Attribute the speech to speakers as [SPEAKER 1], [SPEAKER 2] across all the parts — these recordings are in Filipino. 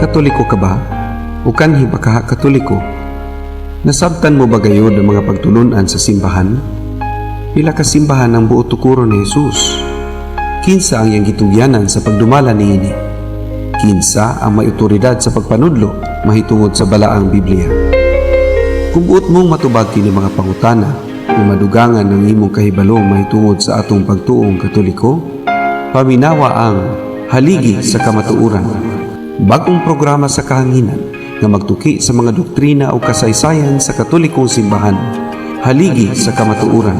[SPEAKER 1] Katoliko ka ba? O kanhi ba ka katoliko? Nasabtan mo ba gayod ang mga pagtulunan sa simbahan? Pila ka simbahan ang buot tukuro ni Jesus? Kinsa ang iyang gitugyanan sa pagdumala niini? Kinsa ang may otoridad sa pagpanudlo mahitungod sa balaang Biblia? Kung buot mong matubag kini mga pangutana o madugangan ng imong kahibalo mahitungod sa atong pagtuong katoliko, paminawa ang Haligi sa Kamatuuran, bagong programa sa kahanginan nga magtuki sa mga doktrina o kasaysayan sa katolikong simbahan. Haligi sa Kamatuuran,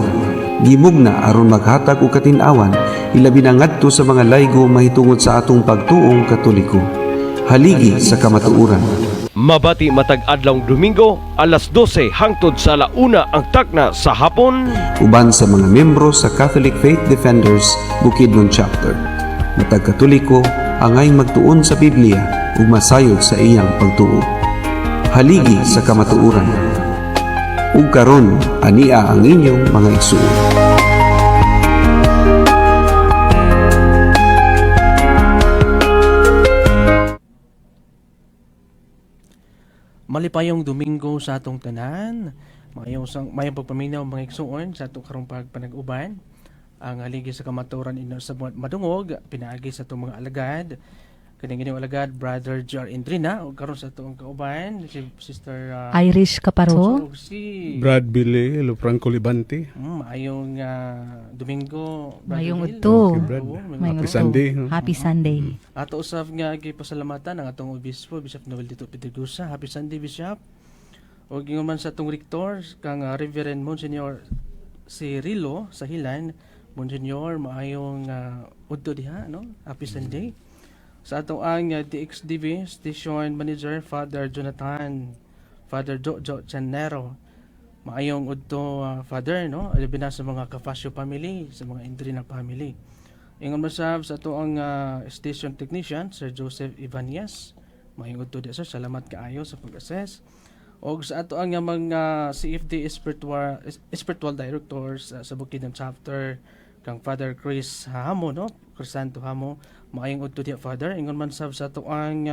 [SPEAKER 1] gimugna aron maghatag og katin-awan ilabi na ngadto sa mga laygo mahitungod sa atong pagtuong katoliko. Haligi sa Kamatuuran.
[SPEAKER 2] Mabati matag adlawng Domingo, alas 12 hangtod sa 1 ang takna sa hapon.
[SPEAKER 1] Uban sa mga membro sa Catholic Faith Defenders Bukidnon Chapter. Matag Katoliko, angay magtuon sa Biblia ug masayod sa iyang pagtuo. Haligi sa Kamatuuran. Ug karon ania ang inyong mga igsuon.
[SPEAKER 3] Malipayong Domingo sa atong tanan. Mayong pagpaminaw mga igsuon sa atong karong panag-uban. Ang haligi sa Kamatuoran ino sa madungog pinaagi sa atong mga alagad. Kaning inyong alagad Brother Jar Indrina ug karon sa atong kauban si Sister
[SPEAKER 4] Irish Kaparo,
[SPEAKER 3] si
[SPEAKER 5] Brad Billy, Lo Franco Libante.
[SPEAKER 3] Maayong Domingo, Brother
[SPEAKER 4] mayong
[SPEAKER 3] Bill.
[SPEAKER 4] udto.
[SPEAKER 5] Okay, Brad.
[SPEAKER 4] Mayong
[SPEAKER 5] Happy
[SPEAKER 4] udto.
[SPEAKER 5] Sunday.
[SPEAKER 4] Happy Sunday.
[SPEAKER 3] Ato usab nga gipasalamatan ang atong obispo Bishop Noel Dito Pedregosa. Happy Sunday, Bishop. O gingon man sa atong rector kang Reverend Monsignor si Rilo sa Hilan. Monsignor, maayong udto diha, no? Happy Sunday. Sa atong ang DXDB Station Manager Father Jonathan, Father Jojo Chanero. Maayong udto Father, no? Alabi na sa mga Cafasio family, sa mga Indrina family. Ingon masab sa ato ang station technician Sir Joseph Ibanez. Maayong udto di sir, salamat kaayo sa pag-assess. Og sa ato ang mga CFD spiritual directors sa Bukidnon chapter kang Father Chris Hamo, no? Crisanto Hamo, maayong udto di Father. Ingon man sab sa ato ang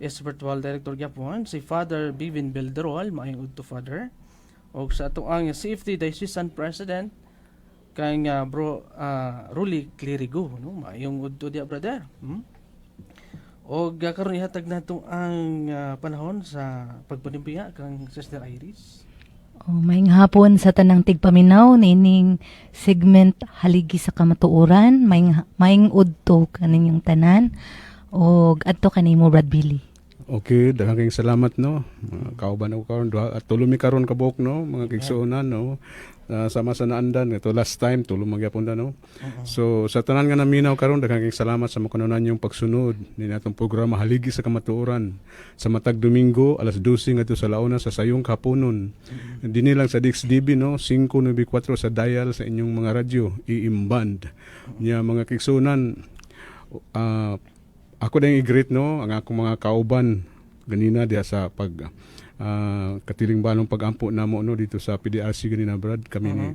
[SPEAKER 3] spiritual director gyapon si Father Bivin Belderol, maayong udto Father. Og sa ato ang CFD diocesan president kang Ruli Clerigo, no? Maayong udto di brother. Og karon ihatag nato ang panahon sa pagpanimbiya kang Sister Iris.
[SPEAKER 4] Maayong hapon sa tanang tigpaminaw nining segment Haligi sa Kamatuoran. Maayong udto kaninyong tanan og adto kanimo Brad Billy.
[SPEAKER 5] Okay, daghang salamat no. Mga kauban ko karon at tulo mi karon kabok no, mga kigsuonan no. Sama sa naandan ito last time tulo magyapon da no. So sa tanan nga naminaw karon daghang salamat sa makanunan yung pagsunod ni natong programa Haligi sa Kamatuoran sa matag Domingo alas 12 ngadto sa launa sa sayong kapunon. Dinhi lang sa DXDB no, 594 sa dial sa inyong mga radyo, EM band. Nya mga kigsuonan ako ding i-greet no ang akong mga kauban ganina diha sa pag katiling balong pagampo namo no dito sa PDRC ganina Brad kami ni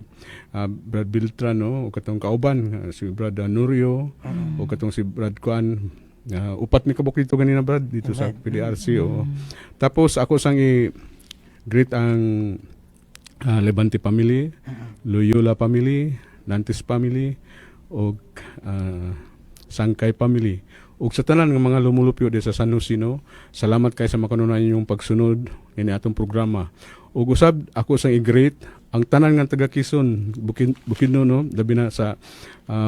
[SPEAKER 5] Brad Biltran no o katong kauban si Brad Nurio o katong si Brad Kuan upat mi kabok dito ganina Brad dito sa PDRC o tapos ako sang i-greet ang Levante family, Loyola family, Nantes family o Sangkay family. Ug sa tanan ng mga lumulupyo di sa San Jose no, salamat kay sa makanunan inyong pagsunod ini atong programa. Ug usab ako sang i-greet ang tanan nga taga Quezon, Bukidnon no, labi na sa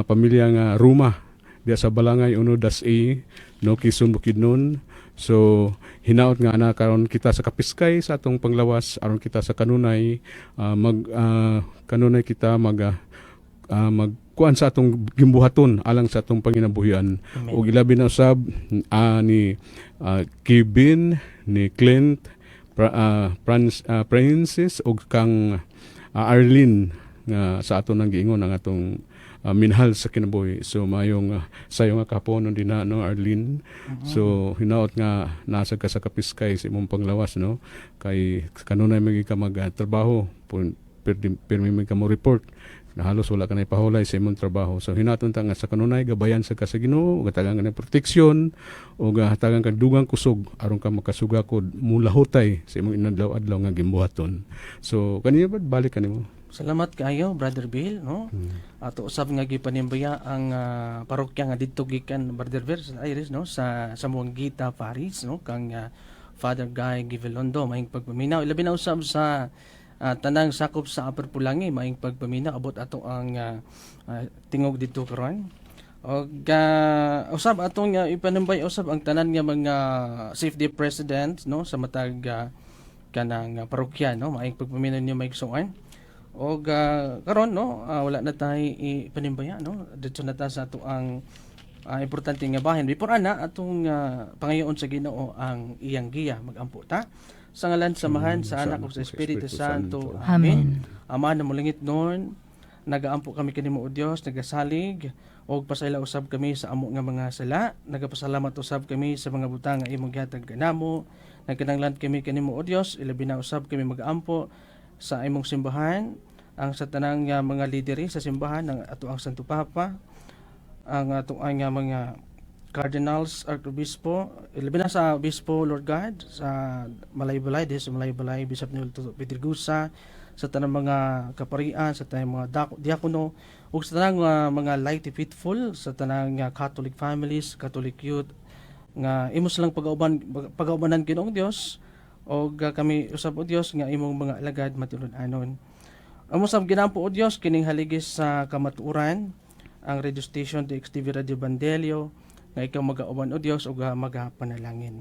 [SPEAKER 5] pamilya nga Ruma di sa Balangay Uno das A no Quezon Bukidnon. So hinaot nga ana karon kita sa kapiskay sa atong panglawas aron kita sa kanunay kanunay kita magkuan sa atong gimbuhaton alang sa atong panginabuhian. O ilabi na usab ni Kevin, ni Clint, Francis o kang Arlene nga sa aton nang giingon ang atong minhal sa kinabuhi. So mayong sayo nga kaponon din na no Arlene. So hinaot nga nasa ka sa kapiskay sa imong panglawas no kay kanunay magi ka magtrabaho pirmi ka mo report na halos wala ka na ipahulay sa imong trabaho. So hinaton ta nga sa kanunay gabayan sa ka sa Ginoo, gatagan ka ng proteksyon o gatagan ka dugang kusog aron ka makasugakod mulahutay sa imong inadlaw-adlaw nga gimbuhaton. So kaniya ba balik kanimo?
[SPEAKER 3] Salamat kayo, Brother Bill, no? Ato usab nga gipanimbaya ang parokya nga didto gikan Brother Bill sa Iris, no, sa Samuanguita Paris, no, kang Father Guy Givelondo maing pagpaminaw. Ilabi na usab sa tanang sakop sa Upper Pulangi maing pagpaminaw abot ato ang tingog didto karon. Og usab atong ipanimbay usab ang tanan nga mga safety president, no, sa matag kanang parokya, no, maing pagpaminaw niyo maigsuon. O karon, no, wala na tayo ipanimbaya, no, dito na ta sa ato ang importante nga bahin. Before ana atong pangayoon sa Ginoo ang iyang giya magampo ta sa ngalan samahan sa anak ug sa Espiritu Santo. Amen. Ama na mulingit noon, nagaampo kami kanimo o Dios, nagasalig og pasaylo usab kami sa amo nga mga sala. Nagapasalamat usab kami sa mga butang nga imong gihatag kanamo. Nagkinahanglan kami kanimo o Dios, ilabi na usab kami magaampo sa imong simbahan, ang sa tanang mga lideri sa simbahan, ang ato ang Santo Papa, ang ato ang mga cardinals, archobispo, ilabi na sa obispo, Lord God, sa Malaybalay, sa Malaybalay, Bishop Noel Pedregusa, sa tanang mga kaparian, sa tanang mga diakono, ug sa tanang mga laity faithful, sa tanang Catholic families, Catholic youth, nga imo silang pag-aubanan Ginoong Dios, o kami usab o Dios nga imong mga alagad matulun-anon. Amo sab ginampo o Dios kining haligis sa kamatuoran ang radio station DXTV Radio Bandelio nga ikaw mag-auban o Dios ug magapanalangin.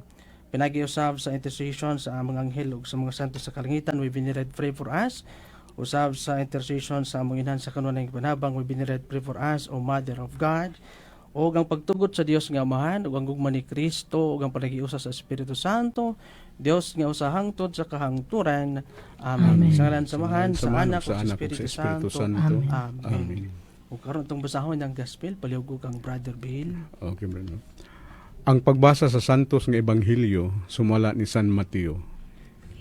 [SPEAKER 3] Pinagi usab sa intercession sa mga anghel ug sa mga santo sa kalangitan, we venerate pray for us. Usab sa intercession sa among inhan sa kanunay panabang, we venerate pray for us, O Mother of God. O ang pagtugot sa Dios nga Amahan ug ang gugma ni Kristo ug ang panagiusa sa Espiritu Santo, Dios nga usa hangtod sa kahangturan. Amen. Sa ngalan samahan sa anak ug sa Espiritu Santo.
[SPEAKER 4] Amen.
[SPEAKER 3] Amen. Ug karon tong basahon ang gospel palihog kang Brother Bill.
[SPEAKER 5] Okay, brother. Ang pagbasa sa Santos nga Ebanghelyo sumala ni San Mateo.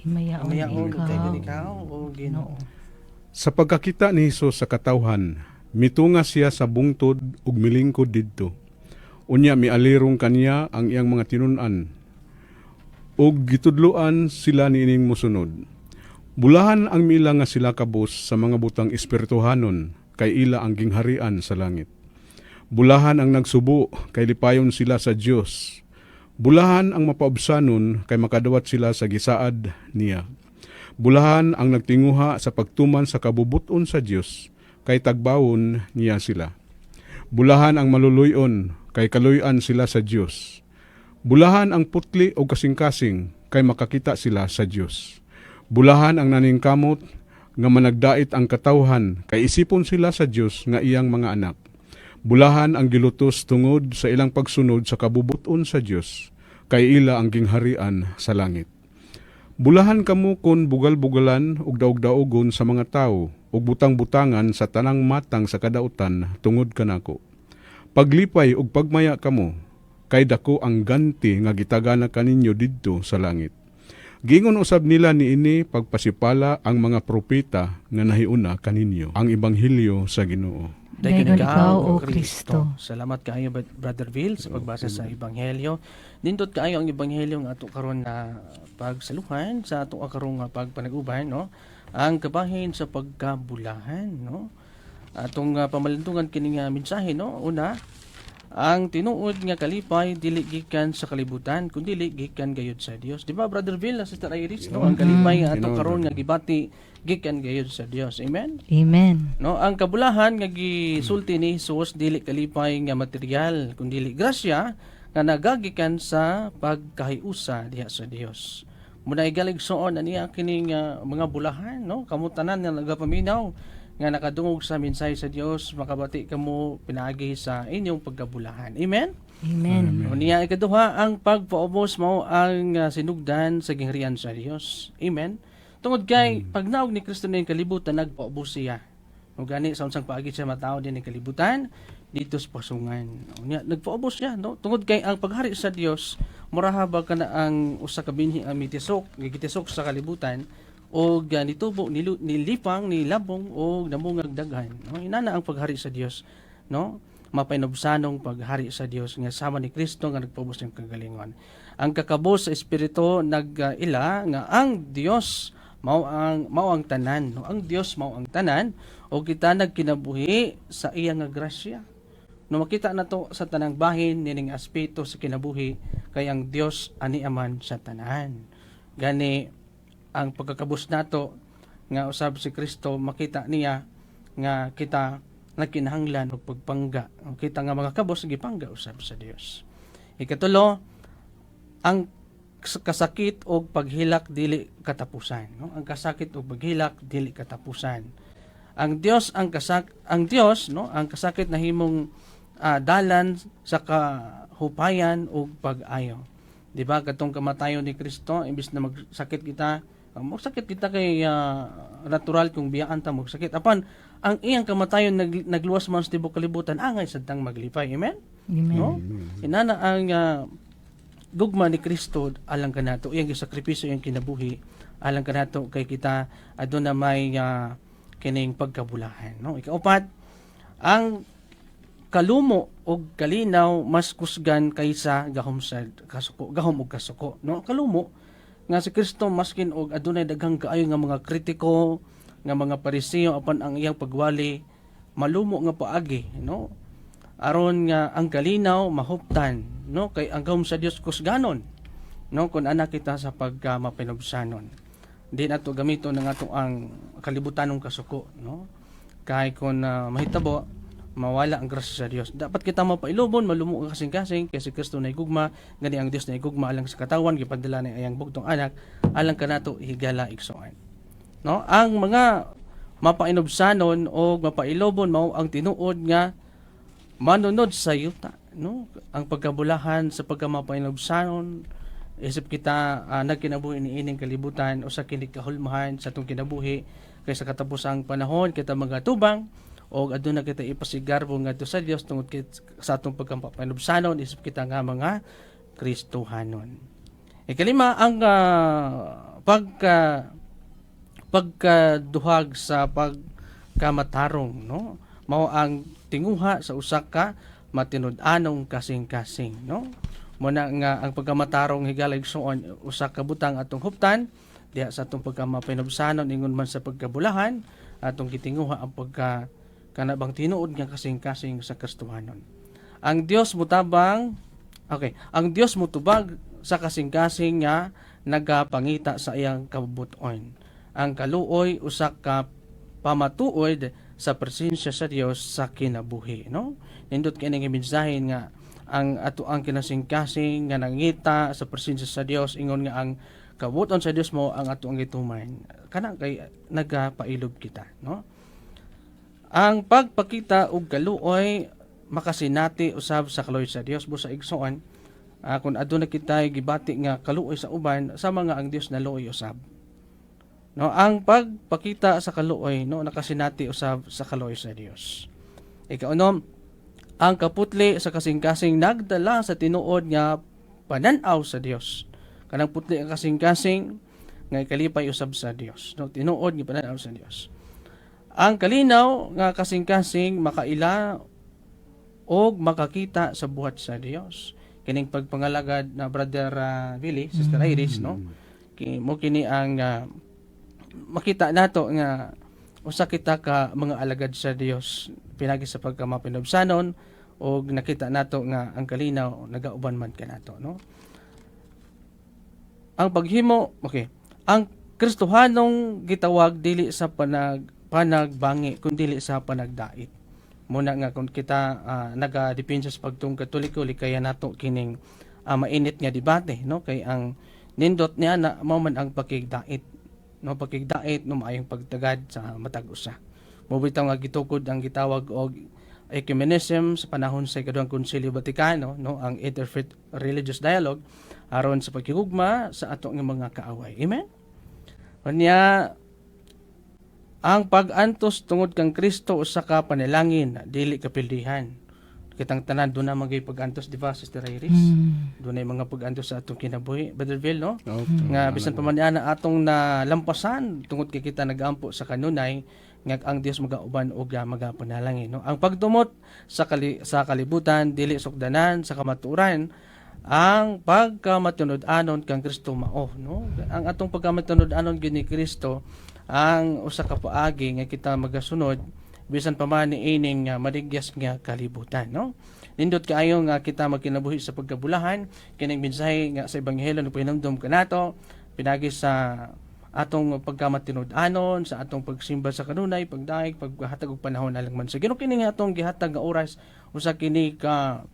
[SPEAKER 4] Himayaon
[SPEAKER 3] Mayaon
[SPEAKER 4] ikaw.
[SPEAKER 3] o Ginoo.
[SPEAKER 5] Sa pagkakita ni Hesus sa katawhan, mitunga siya sa bungtod ug milingkod didto. Unya mialirong kaniya ang iyang mga tinun-an. Ug gitudloan sila niining mosunod. Bulahan ang mila nga sila kabos sa mga butang espirituhanon, kay ila ang gingharian sa langit. Bulahan ang nagsubo, kay lipayon sila sa Dios. Bulahan ang mapaubsanon, kay makadawat sila sa gisaad niya. Bulahan ang nagtinguha sa pagtuman sa kabubuton sa Dios, kay tagbawon niya sila. Bulahan ang maluluyon, kay kaluyan sila sa Dios. Bulahan ang putli o kasing-kasing, kay makakita sila sa Dios. Bulahan ang naningkamot, nga managdait ang katawhan, kay isipon sila sa Dios nga iyang mga anak. Bulahan ang gilutos tungod sa ilang pagsunod sa kabubuton sa Dios, kay ila ang gingharian sa langit. Bulahan kamo kon bugal-bugalan ug daog-daogon sa mga tawo ug butang-butangan sa tanang matang sa kadautan tungod kanako. Paglipay ug pagmaya kamo, kay dako ang ganti nga gitagana kaninyo didto sa langit. Gingon usab nila niini pagpasipala ang mga propeta nga nahiuna kaninyo, ang ebanghelyo sa Ginoo.
[SPEAKER 3] Dayon
[SPEAKER 4] Dayon
[SPEAKER 3] ikaw,
[SPEAKER 4] ikaw,
[SPEAKER 3] O
[SPEAKER 4] O
[SPEAKER 3] Kristo. Salamat kaayo Brother Bill sa pagbasa sa ebanghelyo. Nindot kaayo ang ebanghelyo nga ato karon na pagsaluhan sa ato karon nga pagpanag-uban, no? Ang kabahin sa pagkabulahan, no? Atong pamalintungan kini nga mensahe, no? Una, ang tinuod nga kalipay dili gikan sa kalibutan kundi dili gikan gayud sa Dios. Di ba Brother Bill, Sister Iris, no? Ang kalipay nga ato karon nga gibati gikan gayud sa Dios. Amen.
[SPEAKER 4] Amen.
[SPEAKER 3] No, ang kabulahan nga gisulti ni Jesus dili kalipay nga material kundi dili grasya nga nagagikan sa pagkahiusa diha sa Dios. Muna igaligsoon aniya kining mga bulahan, no? Kamutanan nga nagapaminaw nga nakadungog sa mensahe sa Dios, makabati kamo pinaagi sa inyong pagkabulahan. Amen.
[SPEAKER 4] Amen.
[SPEAKER 3] Unya ikaduha ang pagpaubos mao ang sinugdan sa gingharian sa Dios. Amen. Tungod kay pagnaog ni Kristo ning kalibutan nagpaubos siya. Ug gani sa unsang paagi siya matao din ning kalibutan dito sa pasungan. Unya nagpaubos siya, no? Tungod kay ang paghari sa Dios murahaba kana ang usa ka binhi ang mitisok, gigitisok sa kalibutan og nitubo nilipang nilabong og namungag daghan, no? Inana ang paghari sa Dios, no? Mapainobsanong paghari sa Dios nga sama ni Kristo nga nagpabus ng kagalingon. Ang kakabos sa espiritu nag-ila nga ang Dios mao ang tanan, no? Ang Dios mao ang tanan o kita nagkinabuhi sa iya nga grasya. No makita nato sa tanang bahin nining aspeto sa kinabuhi kay ang Dios ani aman sa tanan. Gani ang pagkakabus nato nga usab si Kristo makita niya nga kita nagkinahanglan og pagpangga. Kita nga mga kabos gipangga usab sa Dios. Ikatulo, ang kasakit o paghilak dili katapusan, no? Ang kasakit o paghilak dili katapusan. Ang Dios no, ang kasakit na himong dalan sa kahupayan o pag-ayo. Di ba katong kamatayon ni Kristo imbis na magsakit kita, magsakit kita kay natural kung biyaan ta magsakit. Apan ang iyang kamatayon nagluwas man sa tibok kalibutan angay sadtang maglipay. Amen.
[SPEAKER 4] Amen.
[SPEAKER 3] No? Inana ang gugma ni Kristo alang kanato iyang sakripisyo iyang kinabuhi alang kanato kay kita aduna may kining pagkabulahan, no? Ikaupat, ang kalumo o kalinaw mas kusgan kaysa gahom og kasuko, no? Kalumo nga si Kristo maskin og adunay daghang kaayo nga mga kritiko nga mga Pariseo apan ang iyang pagwali malumo nga paagi, no? Aron nga ang kalinaw mahuptan, no? Kay ang gahom sa Dios kusganon, no? Kun ana kita sa pagmapinubsanon di nato gamito ng ato ang kalibutanong kasuko, no? Kay kung mahitabo mawala ang grasya sa Dios, dapat kita mapailobon malumo ka kasing-kasing kay si Kristo na igugma gani ang Dios na igugma alang sa katawan gipadala ni ayang bugtong anak alang kanato higala igsoon, no? Ang mga mapainobsanon o mapailobon mao ang tinuod nga manunod sa yuta, no? Ang pagkabulahan sa pagkamapainobsanon isip kita nagkinabuhi ni ining kalibutan o sa kinikahulmahan sa itong kinabuhi kaysa katapusang panahon kita mga tubang o aduna kita ipasigarbo nga sa Dios tungod sa atong pagkapanubsanon isip kita nga mga Kristohanon. Ikalima, ang pagkaduhag sa pagkamatarong, no? Mao ang tinguha sa usa ka matinud-anong kasing-kasing, no? Muna nga ang pagkamatarong higalag suon usa ka butang atong huptan diha sa atong pagkamapinubsanon ingon man sa pagkabulahan atong gitinguha ang pagka kanabang tinuod nga kasing-kasing sa Kristohanon. Ang Dios mutabang ang Dios mutubag sa kasing-kasing nga nagapangita sa iyang kabubuton. Ang kaluoy usa ka pamatuod sa presensya sa Dios sa kinabuhi, no? Nindot kini nga mensahe nga ang ato ang kinasing-kasing nga nangita sa presensya sa Dios ingon nga ang kabuton sa Dios mo ang ato ang gituman kana kay nagapailob kita, no? Ang pagpakita og kaluoy makasinati usab sa kaluoy sa Dios busa igsoon kung aduna kita gibati nga kaluoy sa uban sama nga ang Dios na luoy usab, no? Ang pagpakita sa kaluoy, no, nakasinati usab sa kaluoy sa Dios. Ikaunom, ang kaputli sa kasing-kasing nagdala sa tinuod nga pananaw sa Dios. Kanang putli ang kasing-kasing nga ikalipay usab sa Dios, no? Tinuod nga pananaw sa Dios. Ang kalinaw nga kasing-kasing makaila og makakita sa buhat sa Dios. Kining pagpangalagad na Brother Billy, Sister Iris, no? Mo kini ang makita nato nga usa kita ka mga alagad sa Dios pinagi sa pagkamapinubsanon o nakita nato nga ang kalinaw nagauban man kanato, no? Ang paghimo, ang Kristohanong gitawag dili sa panagbangi kundi sa panagdait. Muna nga kung kita nagadepensya sa pagtung Katoliko kaya nato kining mainit nga debate, no? Kay ang nindot niya na mao man ang pakigdait, no? Pakigdait no maayong pagtagad sa matag usa. Mobitaw nga gitukod ang gitawag og ecumenism sa panahon sa ikaduhang Konsilyo Vaticano, no? Ang interfaith religious dialogue aron sa pagkigugma sa ato nga mga kaaway. Amen. Unya ang pag-antos tungod kang Kristo usa ka panalangin dili kapildihan. kitang tanan doon na magay pag-antos, di ba, Sister Iris? Doon ay mga pag-antos sa atong kinabuhi. Brother Vil, no? Nga bisan pa man na atong nalampasan tungod kay kita nagampo sa kanunay nga ang Dios magauban og magapanalangin, no? Ang pagtumot sa kalibutan dili sukdanan sa kamaturan ang pagkamatunod-anon kang Kristo mao, no? Ang atong pagkamatunod-anon gini Kristo ang usa ka paagi nga kita magasunod bisan pa man ni ining madigyas nga kalibutan, no? Nindot kaayo nga kita magkinabuhi sa pagkabulahan kining mensahe nga sa ebanghelyo nga pahinumdom kanato pinagi sa atong pagkamatinud-anon, sa atong pagsimba sa kanunay, pagdaig, paghatag og panahon alang man sa Ginoo kini nga atong gihatag nga oras usa kini ka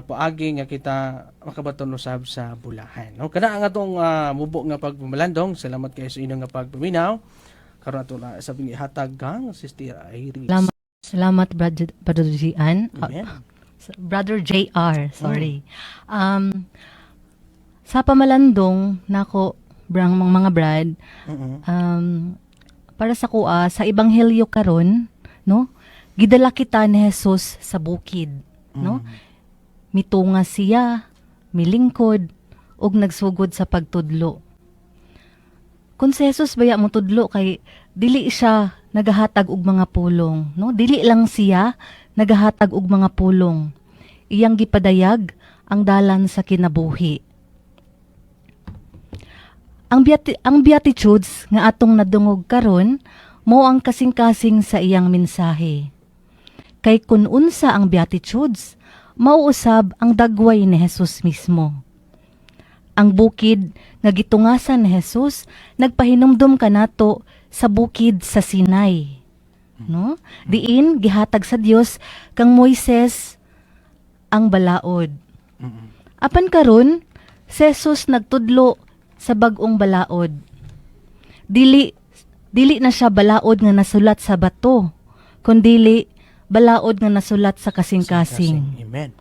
[SPEAKER 3] paagi nga kita makabaton usab sa bulahan, no? Kana ang atong mubo nga pagpamalandong. Salamat kayo sa inyong nga pagpaminaw karon ato na sabing ihatag kang Sister Iris.
[SPEAKER 4] Salamat, Brother Gian.
[SPEAKER 3] Amen.
[SPEAKER 4] Brother JR, sorry. Sa pamalandong nako mga brad, para sa kuha sa ebanghelyo karon, no? Gidala kita ni Jesus sa bukid, no? Mitunga siya, milingkod ug nagsugod sa pagtudlo. Kung si Jesus baya mo tudlo kay dili siya nagahatag og mga pulong, no? Dili lang siya nagahatag og mga pulong. Iyang gipadayag ang dalan sa kinabuhi. Ang Beatitudes nga atong nadungog karon mao ang kasing-kasing sa iyang mensahe. Kay kun unsa ang Beatitudes, mao usab ang dagway ni Jesus mismo. Ang bukid nga gitungasan ni Jesus nagpahinumdom kanato sa bukid sa Sinai, no? Diin gihatag sa Dios kang Moises ang balaod. Apan karon si Jesus nagtudlo sa bag-ong balaod. Dili na siya balaod nga nasulat sa bato, kundi balaod nga nasulat sa kasing-kasing.
[SPEAKER 3] Amen.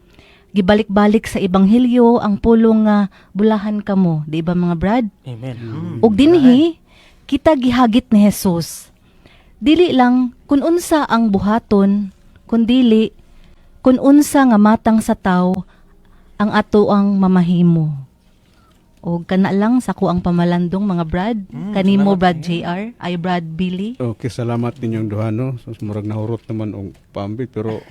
[SPEAKER 4] Gibalik-balik sa ebanghelyo ang pulong nga bulahan kamo, di ba mga brad?
[SPEAKER 3] Amen.
[SPEAKER 4] Ug dinhi kita gihagit ni Jesus. Dili lang kun unsa ang buhaton, kundi kun unsa nga matang sa tawo ang ato ang mamahimo. O kana lang sa kuang pamalandong mga brad, kanimo Brad JR, ay Brad Billy.
[SPEAKER 5] Okay, salamat ninyong duha, no? So, murag nahurot naman og paambit, pero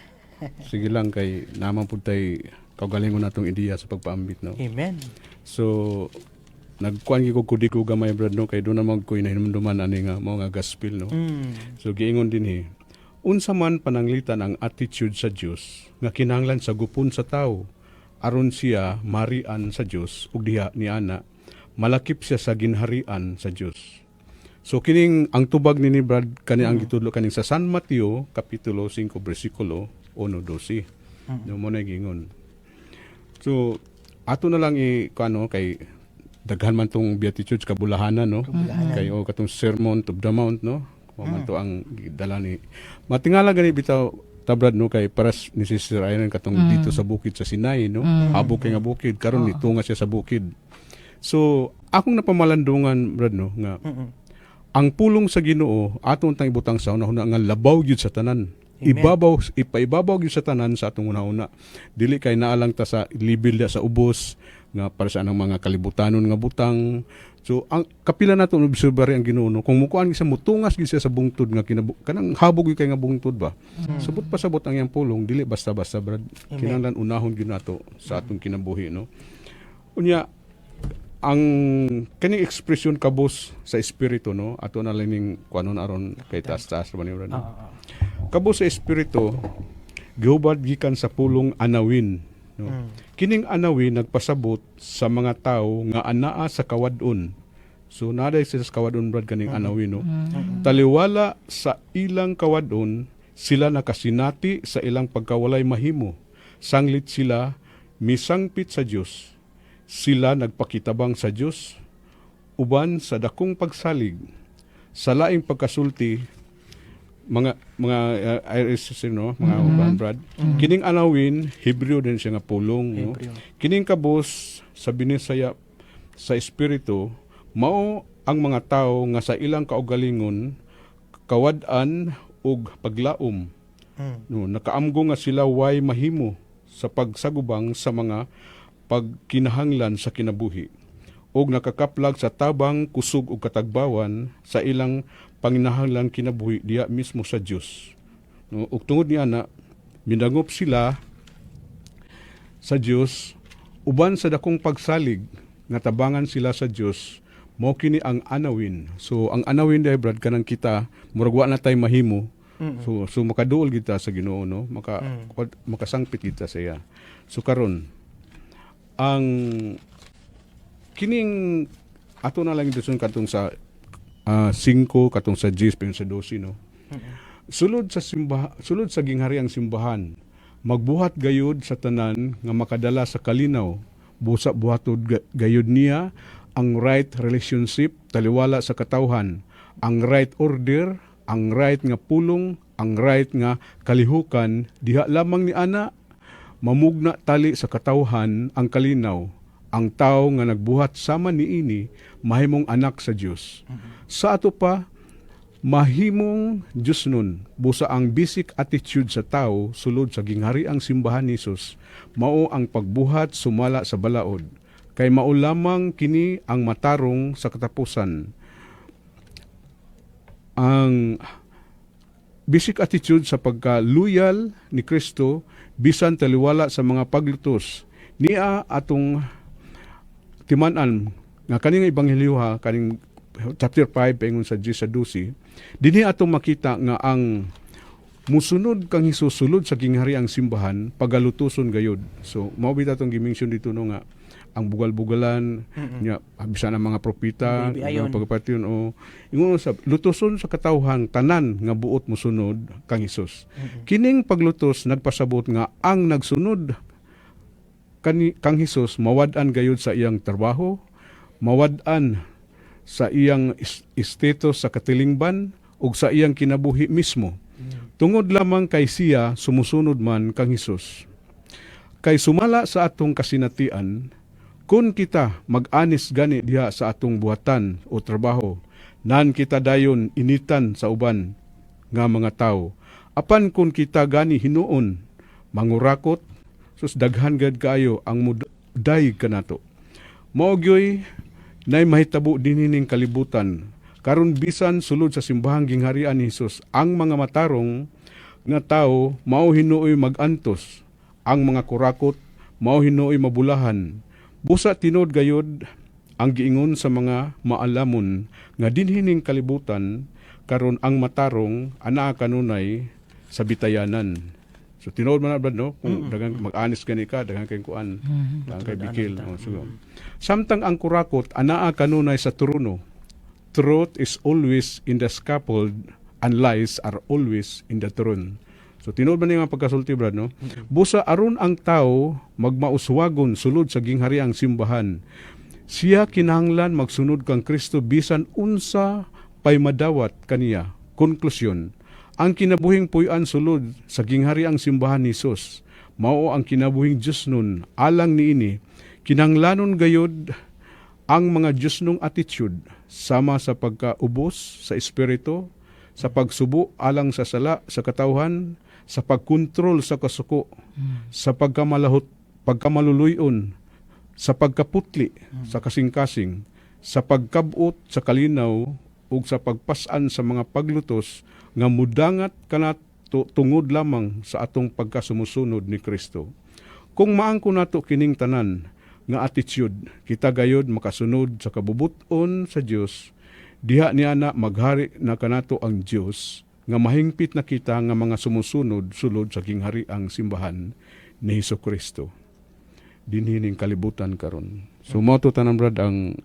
[SPEAKER 5] sige lang kay naman pud tay kaugalingon natong ideya sa pagpaambit, no?
[SPEAKER 3] Amen.
[SPEAKER 5] So nagkuan gi ko kudi ko gamay brad, no, kay do na mag ko hinumduman ani nga mao nga gospel, no. So giingon dinhi, unsa man pananglitan ang attitude sa Dios nga kinahanglan sa gupon sa tawo aron siya marian sa Dios ug diha niana malakip siya sa ginharian sa Dios. So kining ang tubag ni Brad kani ang gitudlo kaning sa San Mateo kapitulo 5 bersikulo 1-12. No mo na gingon. So ato na lang kano kay daghan man tong Beatitudes kabulahanan, no. Kay o katong Sermon of the Mount, no. Man to ang dala ni matingala gani bitaw tabrad, no, kay paras ni Sister Irene katong dito sa bukid sa Sinai, no. Habok kay nga bukid karon nitunga siya sa bukid. So akong napamalandungan brad, no, nga ang pulong sa Ginoo aton tang ibutang sa una nga labaw gyud sa tanan. Ipaibabaw gyud sa tanan sa atong una. Dili kay naalang ta sa libil sa ubos nga para sa anang mga kalibutanon nga butang. So ang kapila nato obserbare ang Ginoo, no? Kung mukuan gisa mutungas gisa sa bungtod nga kanang habog kay nga bungtod ba. Sabot pa sabot ang iyang pulong, dili basta-basta brad. Kinahanglan unahon gyud nato sa atong kinabuhi, no. Unya ang kaning ekspresyon kabos sa espiritu, no, ato na lang ning kuanon aron kay taas-taas man ni brad. Kabos sa espiritu gihubad gikan sa pulong anawin, no. Kining anawin nagpasabot sa mga tawo nga anaa sa kawadon. So naday sa kawadon brad kaning anawin, no. Taliwala sa ilang kawadon sila nakasinati sa ilang pagkawalay mahimo. Sanglit sila misangpit sa Dios. Sila nagpakitabang sa Dios uban sa dakong pagsalig sa laing pagkasulti mga IRS, no, mga brad. Kining anawin Hebreo din siya nga pulong, no. Kining kabos sa binisaya sa espiritu mao ang mga tawo nga sa ilang kaugalingon kawad-an ug paglaom No, nakaamgo nga sila way mahimo sa pagsagubang sa mga pagkinahanglan sa kinabuhi og nakakaplag sa tabang kusog ug katagbawan sa ilang panginahanglan kinabuhi diya mismo sa Dios. No, ug tungod niya na minangop sila sa Dios uban sa dakong pagsalig nga tabangan sila sa Dios mao kini ang anawin. So ang anawin day brad kanang kita murag wa na tay mahimo. So makaduol kita sa Ginoo no, makasangpit kita sa iya. So karon ang kining ato na lang dison katong sa 5 katong sa 10 pero sa 12 no. Sulod sa ginghariang simbahan, magbuhat gayud sa tanan nga makadala sa kalinaw, busa buhatod gayud niya ang right relationship taliwala sa katawhan, ang right order, ang right nga pulong, ang right nga kalihukan, diha lamang ni ana mamugna tali sa katawhan ang kalinaw, ang tao nga nagbuhat sama niini mahimong anak sa Dios. Sa ato pa mahimong Diyos nun, busa ang basic attitude sa tao sulod sa ginghariang simbahan ni Jesus, mao ang pagbuhat sumala sa balaod, kay mao lamang kini ang matarong sa katapusan. Ang basic attitude sa pagka-loyal ni Kristo, bisan taliwala sa mga paglutos, niya atong timan-an nga kaning ebanghelyo ha, kaning chapter 5 paingon sa 10 sa 12, dinhi atong makita nga ang musunod kang Hesus sulod sa ginghariang simbahan pagalutuson gayud. So mao bita atong gi-mention dito no nga ang bugal-bugalan nya bisan ang mga propeta
[SPEAKER 3] Ayon.
[SPEAKER 5] pagpation o ingon sa lutuson sa katawhan tanan nga buot mosunod kang Hesus. Kining paglutos nagpasabot nga ang nagsunod kang Hesus mawad-an gayud sa iyang trabaho, mawad-an sa iyang status sa katilingban ug sa iyang kinabuhi mismo. Tungod lamang kay siya sumusunod man kang Hesus. Kay sumala sa atong kasinatian, kun kita mag-anis gani diha sa atong buhatan o trabaho, nan kita dayon initan sa uban nga mga tawo. Apan kun kita gani hinuon, mangurakot, sus daghan gad kaayo ang muday kanato. Mao gyoy nay mahitabo dinhining kalibutan. Karon bisan sulod sa simbahang gingharian ni Hesus, ang mga matarong nga tawo mao hinuoy magantos, ang mga kurakot mao hinuoy mabulahan. Busa tinod gayod ang giingon sa mga maalamon nga dinhining kalibutan karon ang matarong anaa kanunay sa bitayanan. So tinod man na no kung dagang mag-anis gani ka, dagang kay kuan, dagang kay bikil. So, samtang ang kurakot anaa kanunay sa trono. Truth is always in the scaffold and lies are always in the throne. So tinod man nga pagkasulti brad no. Busa aron ang tao magmauswagon sulod sa ginghariang simbahan. Siya kinahanglan magsunod kang Kristo bisan unsa pay madawat kaniya. Konklusyon, ang kinabuhing puy-an sulod sa ginghariang simbahan ni Jesus, mao ang kinabuhing Dios nun. Alang niini, kinahanglanon gayod ang mga Diyos nung attitude sama sa pagkaubos sa espiritu, sa pagsubo alang sa sala sa katawhan, sa pagkontrol sa kasuko, sa pagkamaluluyon, sa pagkaputli sa kasing-kasing, sa pagkabot sa kalinaw ug sa pagpasan sa mga paglutos nga mudangat kanat tungod lamang sa atong pagkasumusunod ni Kristo. Kung maangko nato kining tanan nga attitude, kita gayod makasunod sa kabubuton sa Dios, diha niya na maghari na kanato ang Dios nga mahingpit na kita nga mga sumusunod sulod sa ginghariang simbahan ni Hesukristo. Dinhining kalibutan karon. So mao to tanan brad ang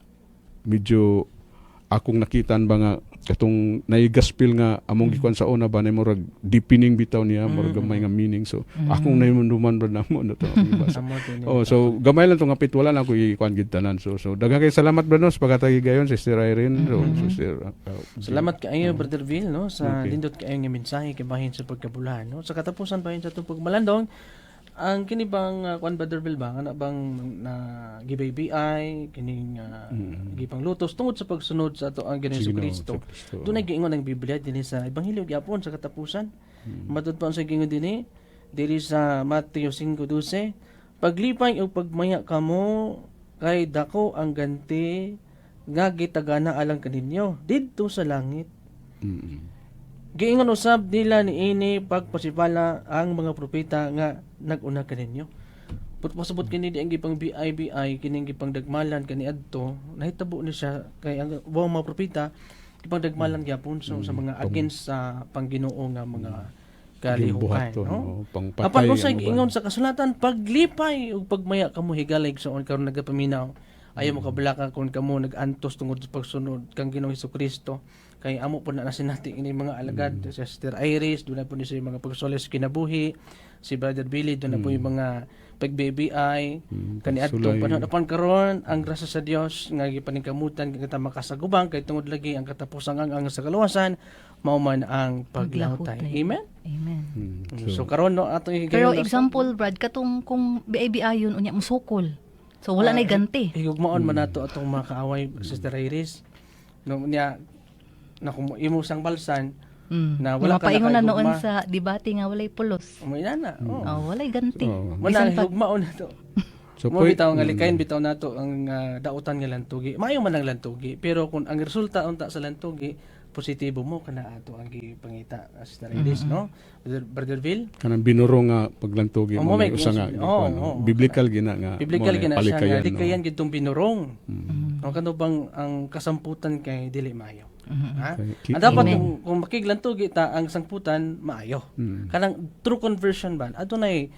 [SPEAKER 5] medyo akong nakitaan ba nga katong naigaspil nga among gikuan sa una ba na murag deepening bitaw niya murag gamay nga meaning. So akong naimunduman brad namo na to ibasa. Oh, so gamay lang to nga pit wala na ko ikuan gid tanan. So daghang kay salamat brad no sa paghatagi gayon Sister Irene. Sister
[SPEAKER 3] Salamat kaayo Brother Vil no sa lindot kaayo nga mensahe kay bahin sa pagkabulahan no. Sa katapusan bahin sa atong pagmalandong ang kini bang kuan Brother Vil ba ana bang na gibaybiay kining gipang lutos tungod sa pagsunod sa ato ang Ginoong Kristo. Dunay giingon ang Biblia dinhi sa Ebanghelyo gyapon sa katapusan Matud pa sa gingon dinhi diri sa Mateo 5:12, paglipay o pagmaya kamo kay dako ang ganti nga gitagana alang kaninyo didto sa langit. Giingon usab nila ni ini pagpasibala ang mga propeta nga nag-una kaninyo. Pasabot kini di ang gipang BIBI kining gipang dagmalan kaniadto nahitabo ni siya kay ang mga propeta gipang dagmalan gyapon so, sa mga against sa Pangginoo nga mga kalihukan,
[SPEAKER 5] buhaton,
[SPEAKER 3] no?
[SPEAKER 5] pangpatay
[SPEAKER 3] Apan kung sa
[SPEAKER 5] ang uban.
[SPEAKER 3] giingon sa kasulatan, paglipay ug pagmaya kamo higalig sa karon nagapaminaw. Ayaw mo kabalaka kung kamo nag-antos tungod sa pagsunod kang Ginoong Hesukristo. Kay amo po na nasinati ini mga alagad, si Sister Iris, doon na po ni sa mga pagsoles kinabuhi, si Brother Billy, doon na po yung mga pag-BBI, kaniadtong
[SPEAKER 5] sulay.
[SPEAKER 3] panahon apan karon ang grasya sa Dios nga gipaningkamutan kita makasagubang kay tungod lagi ang katapusan ang sa kaluwasan mao man ang paglahutay. Amen.
[SPEAKER 4] Amen.
[SPEAKER 3] So karon no ato
[SPEAKER 4] Pero example, Brad, katong kung BIBI yun, unya musukol. So, wala na ganti.
[SPEAKER 3] higugmaon man nato atong mga kaaway, Sister Iris. No niya na kung imo sang balsan na wala ka
[SPEAKER 4] Mapaingon na
[SPEAKER 3] nakahigugma.
[SPEAKER 4] noon sa debate nga walay pulos.
[SPEAKER 3] Umoy na. Oh.
[SPEAKER 4] Walay ganti.
[SPEAKER 3] Wala
[SPEAKER 4] Bisan pag-
[SPEAKER 3] higugmaon nato.
[SPEAKER 5] So,
[SPEAKER 3] Mo bitaw nga likayin bitaw nato ang dautan nga lantugi. Maayo man ang lantugi, pero kung ang resulta unta sa lantugi positibo mo kana ato ang gipangita Sister Iris, no? Brother Bill.
[SPEAKER 5] kanang binuro nga paglantugi
[SPEAKER 3] Oh,
[SPEAKER 5] mo
[SPEAKER 3] may
[SPEAKER 5] usa nga biblical gina nga
[SPEAKER 3] Biblical
[SPEAKER 5] mo
[SPEAKER 3] gina siya nga
[SPEAKER 5] palikayan,
[SPEAKER 3] di
[SPEAKER 5] no?
[SPEAKER 3] kayan gitong binurong. Ang kano bang ang kasamputan kay dili maayo. Ha?
[SPEAKER 5] Okay.
[SPEAKER 3] Ang dapat
[SPEAKER 4] Amen.
[SPEAKER 3] kung makiglantugi ta ang sangputan maayo. Kanang true conversion ba adunay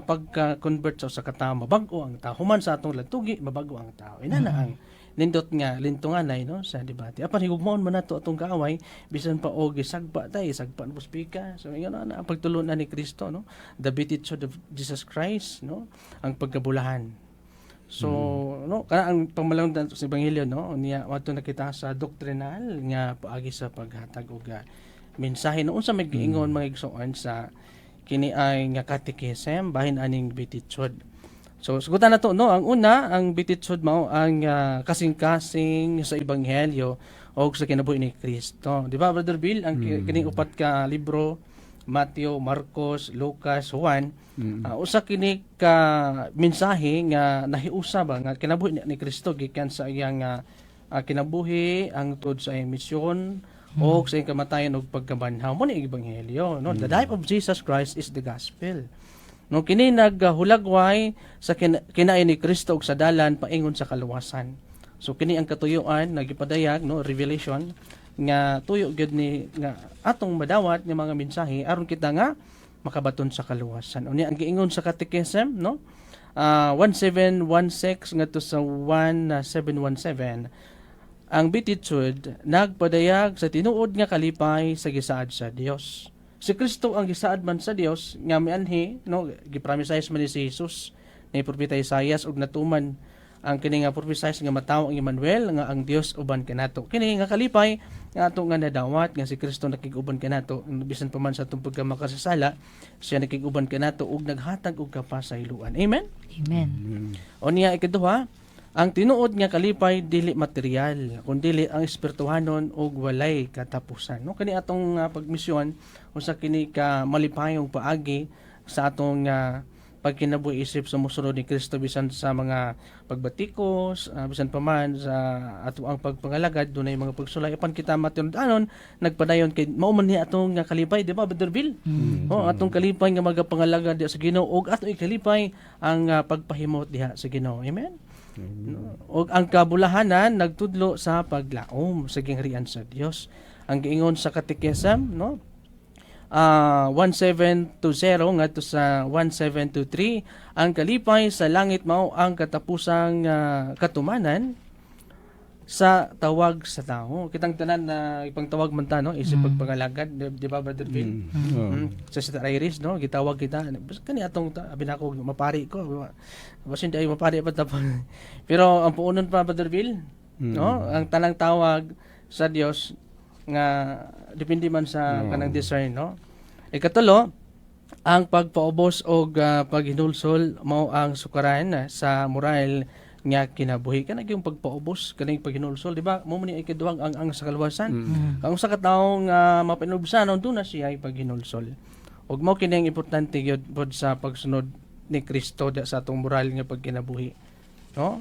[SPEAKER 3] pagka-convert sa katao mabago ang tao. Human sa atong lantugi mabago ang tao. Ina na ang nindot nga lintunganay no sa debate. Apan higugmaon man nato atong kaaway bisan pa og gisagpa tay sagpa no speaker. So ingon na ang pagtulunan ni Kristo no. The beatitude of Jesus Christ no. Ang pagkabulahan. So no kana ang pamalandan sa ebanghelyo no niya adto nakita sa doktrinal nga paagi sa paghatag og mensahe no unsa may giingon mga igsoon sa kini ay nga catechism bahin aning beatitude. So sugutan na to no ang una ang beatitude mao ang kasing-kasing sa ebanghelyo o sa kinabuhi ni Kristo. Di ba Brother Bill ang kining upat ka libro Mateo, Marcos, Lucas, Juan usa kini ka mensahe nga nahiusa ba nga kinabuhi ni Kristo gikan sa iyang kinabuhi ang tod sa iyang misyon o sa iyang kamatayon ug pagkabanhaw mo ni ebanghelyo no. The life of Jesus Christ is the gospel. No kini naghulagway sa kinaay ni Kristo ug sa dalan paingon sa kaluwasan. So kini ang katuyuan nagipadayag no revelation nga tuyo gyud ni nga atong madawat nga mga mensahe aron kita nga makabaton sa kaluwasan. Unya ang giingon sa catechism no 1716 ngadto sa 1717 ang beatitude nagpadayag sa tinuod nga kalipay sa gisaad sa Dios. Si Kristo ang gisaad man sa Dios nga mianhi no gipromises man ni si Jesus ni propeta Isaias ug natuman ang kini nga prophecies nga matawo ang Emmanuel nga ang Dios uban kanato. Kini nga kalipay nga ato nga nadawat nga si Kristo nakig-uban kanato bisan pa man sa atong pagkamakasasala siya nakig-uban kanato ug naghatag og kapasayloan. Amen.
[SPEAKER 4] Amen.
[SPEAKER 3] O niya ikaduha, ang tinuod nga kalipay dili material kundi ang espirituhanon ug walay katapusan. No kani atong pagmisyon usa kini ka malipayong paagi sa atong pagkinabuhi isip sa musunod ni Kristo bisan sa mga pagbatikos, bisan pa man sa ato ang pagpangalagad dunay mga pagsulay apan kita matinud-anon nagpadayon kay mao man ni atong kalipay di ba Brother Bill? Atong kalipay nga magapangalagad diha sa Ginoo ug ato kalipay ang pagpahimot diha sa Ginoo. Amen. O ang kabulahanan nagtudlo sa paglaom sa gingharian sa Dios. Ang giingon sa catechism no 1720 ngadto sa 1723 ang kalipay sa langit mao ang katapusang katumanan sa tawag sa tao. Kitang tanan na ipangtawag man ta no isip pagpangalagad di ba Brother Bill? Sa Sister Iris no gitawag kita kani atong abi nako mapari ko basin di ay mapari pa tapon. Pero ang puunon pa Brother Bill no ang tanang tawag sa Dios nga depende man sa kanang discern no. Ikatulo ang pagpaubos og paghinulsol mao ang sukaran sa moral nga kinabuhi kana yung pagpaubos kaning paghinulsol, di ba? Mo man ni ikaduhang ang sa kalwasan. Kung sa kataong mapinubsanon doon na siya ay paghinulsol. Ug mao kini ang importante gyud pod sa pagsunod ni Kristo sa atong moral nga pagkinabuhi. No?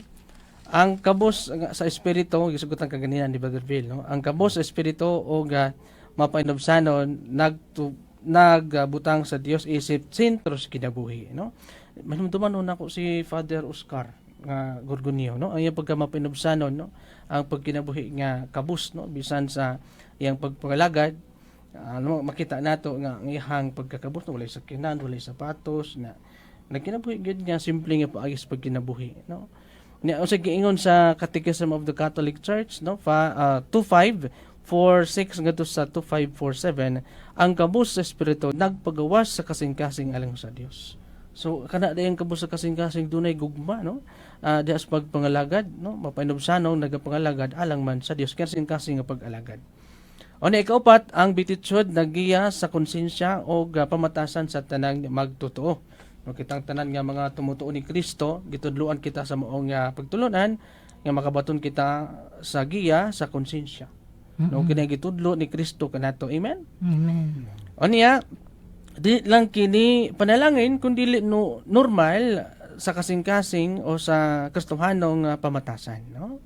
[SPEAKER 3] Ang kabos sa espiritu, gisugutan ka ganina ni Brother Bill, no? Ang kabos sa espiritu o mapainubsanon nagbutang sa Dios isip sentro sa kinabuhi, no? Manumduman ako si Father Oscar nga Gorgonio, no? Ang iyang pagkamapinubsanon, no? Ang pagkinabuhi nga kabus, no? Bisan sa iyang pagpangalagad, makita nato nga ang iyang pagkakabus, no? Walay sakyanan, walay sapatos, na nagkinabuhi gyud nga simple nga paagis pagkinabuhi, no? Ni usa giingon sa Catechism of the Catholic Church, no? 2546 ngadto sa 2547, ang kabus sa espiritu nagpagawas sa kasing-kasing alang sa Dios. So kana dayon kabus sa kasing-kasing dunay gugma, no? Diha sa pagpangalagad, no? Mapainubsanong nagapangalagad alang man sa Dios kasing-kasing nga pag-alagad. O na ikaupat, ang bititude nagiya sa konsensya o pamatasan sa tanang magtotoo. No, kitang tanan nga mga tumutuo ni Kristo, gitudluan kita sa maong pagtulunan nga makabaton kita sa giya sa konsensya. No, kini gitudlo ni Kristo kanato. Amen.
[SPEAKER 4] Amen.
[SPEAKER 3] O niya, di lang kini panalangin kundi normal sa kasing-kasing o sa Kristohanong pamatasan, no?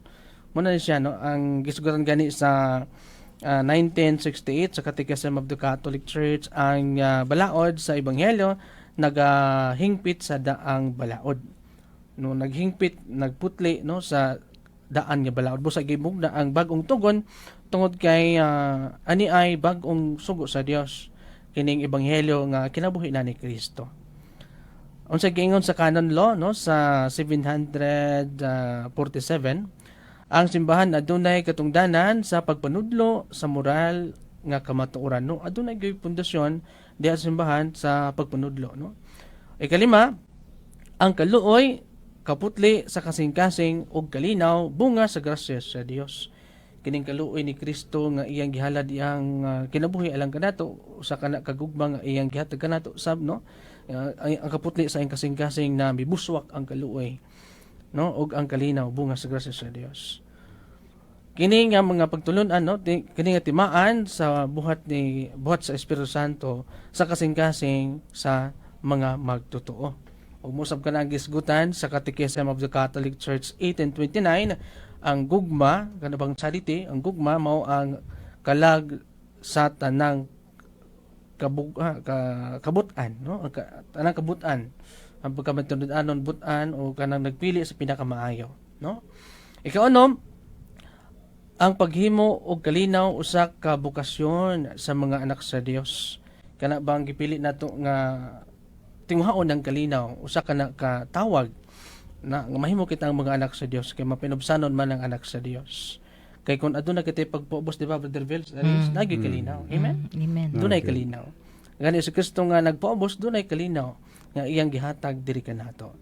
[SPEAKER 3] Muna ni siya, no, ang gisuguran gani sa 1968 sa Catechism of the Catholic Church, ang balaod sa ebanghelyo nagahingpit sa daang balaod. No, naghingpit, nagputli, no, sa daan nga balaod. Busa gibog na ang bagong tugon tungod kay ani ay bagong sugo sa Dios kining ebanghelyo nga kinabuhi na ni Kristo. Unsa giingon sa canon law, no, sa 747, ang simbahan adunay katungdanan sa pagpanudlo sa moral nga kamatuoran, no? Adunay gyud pundasyon diha sa simbahan sa pagpanudlo, no? Ikalima, ang kaluoy, kaputli sa kasing-kasing ug kalinaw bunga sa grasya sa Dios. Kining kaluoy ni Kristo nga iyang gihalad iyang kinabuhi alang kanato sa kana kagugma nga iyang gihatag kanato sab, no? Ang kaputli sa iyang kasing-kasing na mibuswak ang kaluoy, no, ug ang kalinaw bunga sa grasya sa Dios. Kini nga mga pagtulunan, no, kini nga timaan sa buhat sa Espiritu Santo sa kasing-kasing sa mga magtotoo. Ug musab ka na ang gisgutan sa Catechism of the Catholic Church 1829, ang gugma kanabang charity, ang gugma mao ang kalag sa tanang kabutan, no, ang tanang kabutan, ang pagkamatunud-anon butan o kanang nagpili sa pinakamaayo, no. Ikaunom, ang paghimo og kalinaw usa ka bukasyon sa mga anak sa Dios. Kana bang gipili nato nga tinguhaon ng kalinaw, usa ka na ka tawag na mahimo kita ang mga anak sa Dios kay mapinubsanon man ang anak sa Dios. Kay kun aduna kitay pagpuubos, di ba, Brother Vils, lagi kalinaw. Amen.
[SPEAKER 4] Amen.
[SPEAKER 3] Dunay kalinaw. Gani si Kristo nga nagpaubos, dunay kalinaw nga iyang gihatag diri kanato.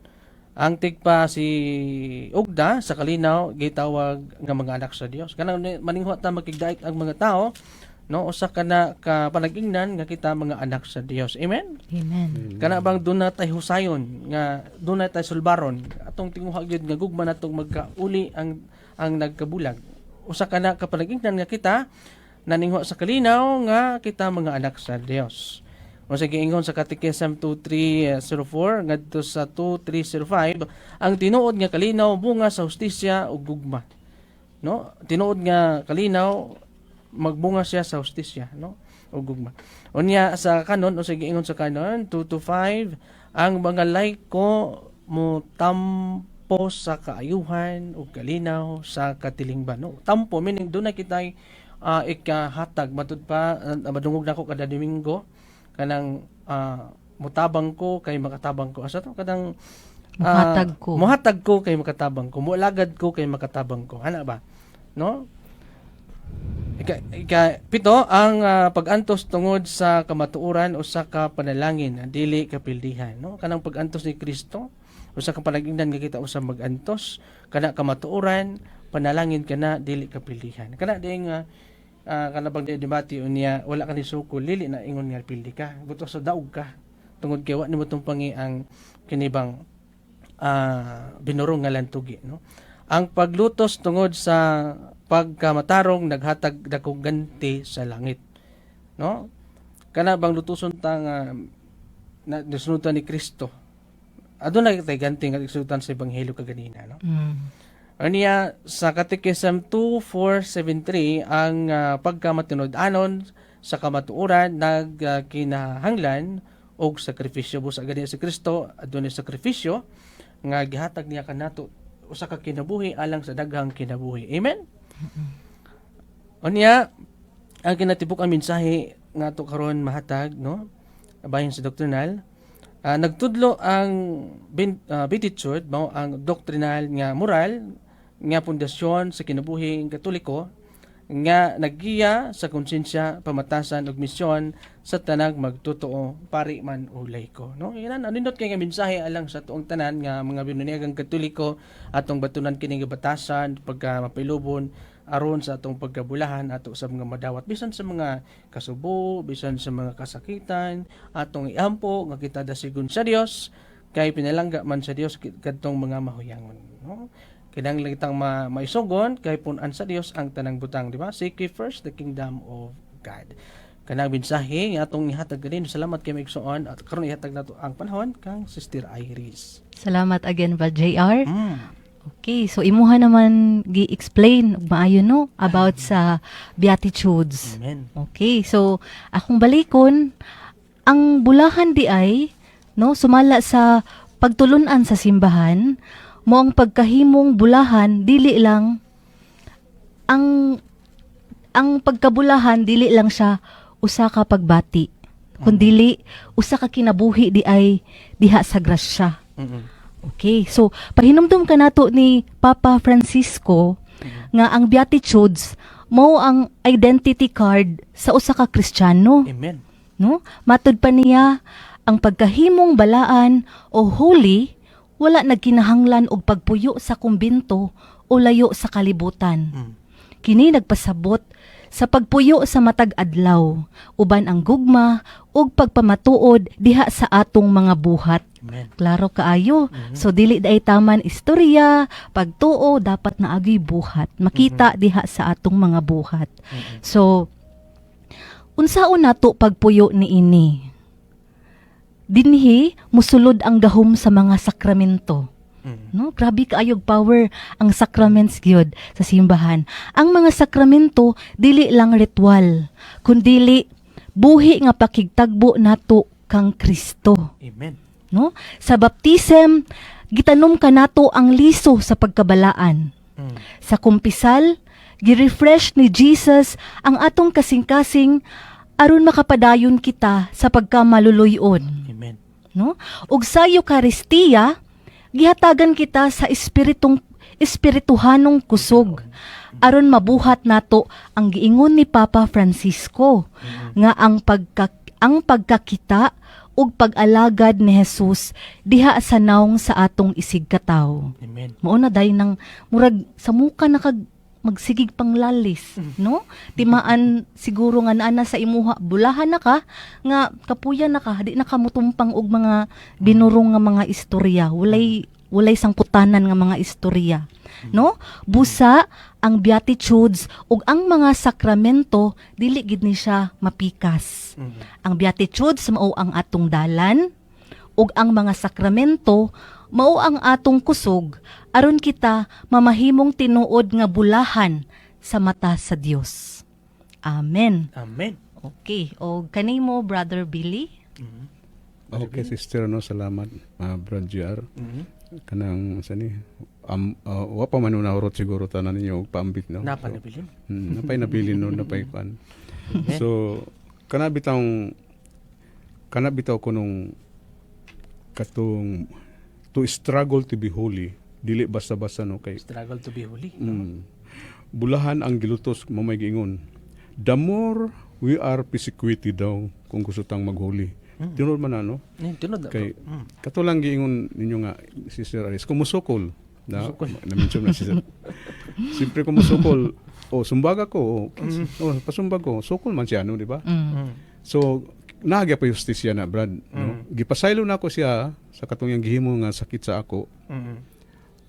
[SPEAKER 3] Ang tigpa si Ugda sa kalinaw gitawag nga mga anak sa Dios. Kanang maningho ta makigdaig ang mga tao, no, usa kana ka panag-ingnan nga kita mga anak sa Dios. Amen.
[SPEAKER 4] Amen.
[SPEAKER 3] Kana bang dunay tay husayon nga dunay tay sulbaron atong tinguha gyud nga gugma natong magkauli ang nagkabulag. Usa kana ka panag-ingnan nga kita naningho sa kalinaw nga kita mga anak sa Dios. O sa giingon sa Catechism 2304 ngadto sa 2305, ang tinuod nga kalinaw bunga sa hustisya ug gugma. No? Tinuod nga kalinaw magbunga siya sa hustisya, no, ug gugma. Unya sa kanon, o sa giingon sa kanon 225, ang mga laiko mo tampo sa kaayuhan ug kalinaw sa katilingban, no. Tampo meaning dunay kitay ikahatag matud pa madungog nako kada Domingo kanang mutabang ko kay makatabang ko. Asa to kadang muhatag ko kay makatabang ko, mualagad ko kay makatabang ko. Ana ba, no? Pito, ang pag-antos tungod sa kamatuoran o sa kapanalangin dili kapildihan, no? Kanang pag-antos ni Kristo usa ka panag-ingnan nga kita usa mag-antos kana kamatuoran, panalangin kana dili kapildihan. Kana ding kana bang debate unya wala ka ni sukol lili na ingon nga pildi ka buto sa daog ka tungod kay wa nimo tumpangi ang kinibang binurong nga lantugi, no? Ang paglutos tungod sa pagkamatarong naghatag dakong ganti sa langit, no? Kana bang lutuson ta nga na nasunutan ni Kristo, adunay tay ganti nga isutan sa ebanghelyo kaganina, no? Aniya sa Catechism 2473 ang pagkamatunod-anon sa kamatuoran kinahanglan og sakripisyo busa gani si Kristo adunay sakripisyo nga gihatag niya kanato usa ka kinabuhi alang sa daghang kinabuhi. Amen. Aniya ang kinatibuk ang mensahe nga to karon mahatag, no? Bahin sa doktrinal. Nagtudlo ang Beatitude mao ang doktrinal nga moral nga pundasyon sa kinabuhing Katoliko nga naggiya sa konsensya, pamatasan ug misyon sa tanang magtotoo pari man o laiko, no? Inan anindot kay nga mensahe alang sa tuong tanan nga mga binuniagang Katoliko atong batunan kining batasan pagka mapilubon aron sa atong pagkabulahan ato sa mga madawat bisan sa mga kasubo, bisan sa mga kasakitan atong iampo nga kita dasigon sa Dios kay pinalangga man sa Dios kadtong mga mahuyangon, no? Kinahanglan kitang maisugon kay pun-an sa Dios ang tanang butang, di ba? Seek ye first the kingdom of God. Kanang mensahe nga atong ihatag ganin. Salamat kay maigsuon at karon ihatag nato ang panahon kang Sister Iris.
[SPEAKER 4] Salamat again ba, JR? Okay, so imuha naman gi-explain ug maayo no about sa Beatitudes.
[SPEAKER 3] Amen.
[SPEAKER 4] Okay, so akong balikon ang bulahan di ay no sumala sa pagtulunan sa simbahan mo ang pagkahimong bulahan dili lang ang pagkabulahan dili lang siya usa ka pagbati kundi usa ka kinabuhi di ay diha sa grasya. Okay, so pahinumdum ka nato ni Papa Francisco nga ang Beatitudes mao ang identity card sa usa ka Kristiyano,
[SPEAKER 3] Amen.
[SPEAKER 4] no? Matud pa niya ang pagkahimong balaan o holy wala nagkinahanglan og pagpuyo sa kumbento o layo sa kalibutan. Kini nagpasabot sa pagpuyo sa matag adlaw, uban ang gugma ug pagpamatuod diha sa atong mga buhat.
[SPEAKER 3] Amen.
[SPEAKER 4] Klaro kaayo. So dili day taman istorya, pagtuo dapat na agi buhat. Makita diha sa atong mga buhat. So unsaon nato pagpuyo niini? Dinhi musulod ang gahom sa mga sakramento. No, grabe kaayog power ang sacraments gyud sa simbahan. Ang mga sakramento dili lang ritual, kundi buhi nga pakigtagbo nato kang Kristo.
[SPEAKER 3] Amen.
[SPEAKER 4] No? Sa baptism, gitanom ka nato ang liso sa pagkabalaan. Sa kumpisal, gi-refresh ni Jesus ang atong kasing-kasing aron makapadayon kita sa pagkamaluluyon.
[SPEAKER 3] Amen.
[SPEAKER 4] No? Ug sa Eucharistia, gihatagan kita sa espirituhanong kusog aron mabuhat nato ang giingon ni Papa Francisco nga ang pagkakita ug pag-alagad ni Jesus diha sa nawong sa atong isigkataw.
[SPEAKER 3] Amen.
[SPEAKER 4] Mao na day nang murag sa muka na kag magsigig panglalis, no? Timaan siguro nga naa sa imuha, bulahan na ka, nga kapuya na ka, di na ka mutumpang og mga binurong nga mga istorya. Walay sangputanan nga mga istorya, no? Busa ang Beatitudes ug ang mga sakramento dili gid ni siya mapikas. Ang Beatitudes mao ang atong dalan ug ang mga sakramento mao ang atong kusog aron kita mamahimong tinuod nga bulahan sa mata sa Dios. Amen.
[SPEAKER 3] Amen.
[SPEAKER 4] Okay, o kanimo Brother Billy?
[SPEAKER 5] Okay, sister, no, salamat, Brad JR. Kanang sani wa pa man unahurot siguro tanan ninyo og paambit, no.
[SPEAKER 3] Napanabilin.
[SPEAKER 5] Napay nabilin, no, napay kan. So kana bitaw kunong katong to struggle to be holy, dili basta-basta, no, kay
[SPEAKER 3] Struggle to be holy.
[SPEAKER 5] bulahan ang gilutos mamay giingon. The more we are persecuted daw kung gusto tang maghuli. Tinod man na, no?
[SPEAKER 3] Tinod na.
[SPEAKER 5] Kay katulang giingon ninyo nga, Sister Aris, kumusukol. Na-mention na sister. Siyempre kumusukol. Sumbag ako. Pasumbag ko. Sukol man siya, no, di ba? So, naagya pa justisya na Brad, no? Gipasaylo na ako siya sa katong yang gihimo nga sakit sa ako.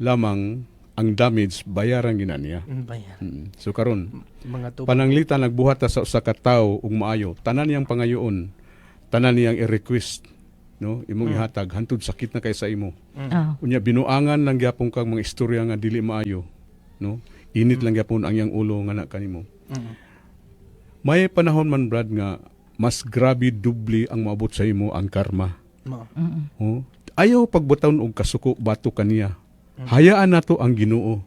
[SPEAKER 5] Lamang ang damage bayaran gina niya.
[SPEAKER 3] Bayan.
[SPEAKER 5] So karon
[SPEAKER 3] Mga tubo.
[SPEAKER 5] pananglitan nagbuhat ta sa usa ka tawo ug maayo, tanan niyang pangayoon, tanan niyang i-request, no? Imong ihatag hantud sakit na kay sa imo.
[SPEAKER 4] Oh.
[SPEAKER 5] Unya binuangan lang gyapon kag mga istorya nga dili maayo, no? Init lang gyapon ang iyang ulo nga na kanimo. May panahon man Brad nga mas grabe dubli ang maabot sa imo ang karma.
[SPEAKER 3] Mo.
[SPEAKER 5] Oh, ayaw pagbutawon og kasuko bato kaniya. Hayaan nato ang Ginoo.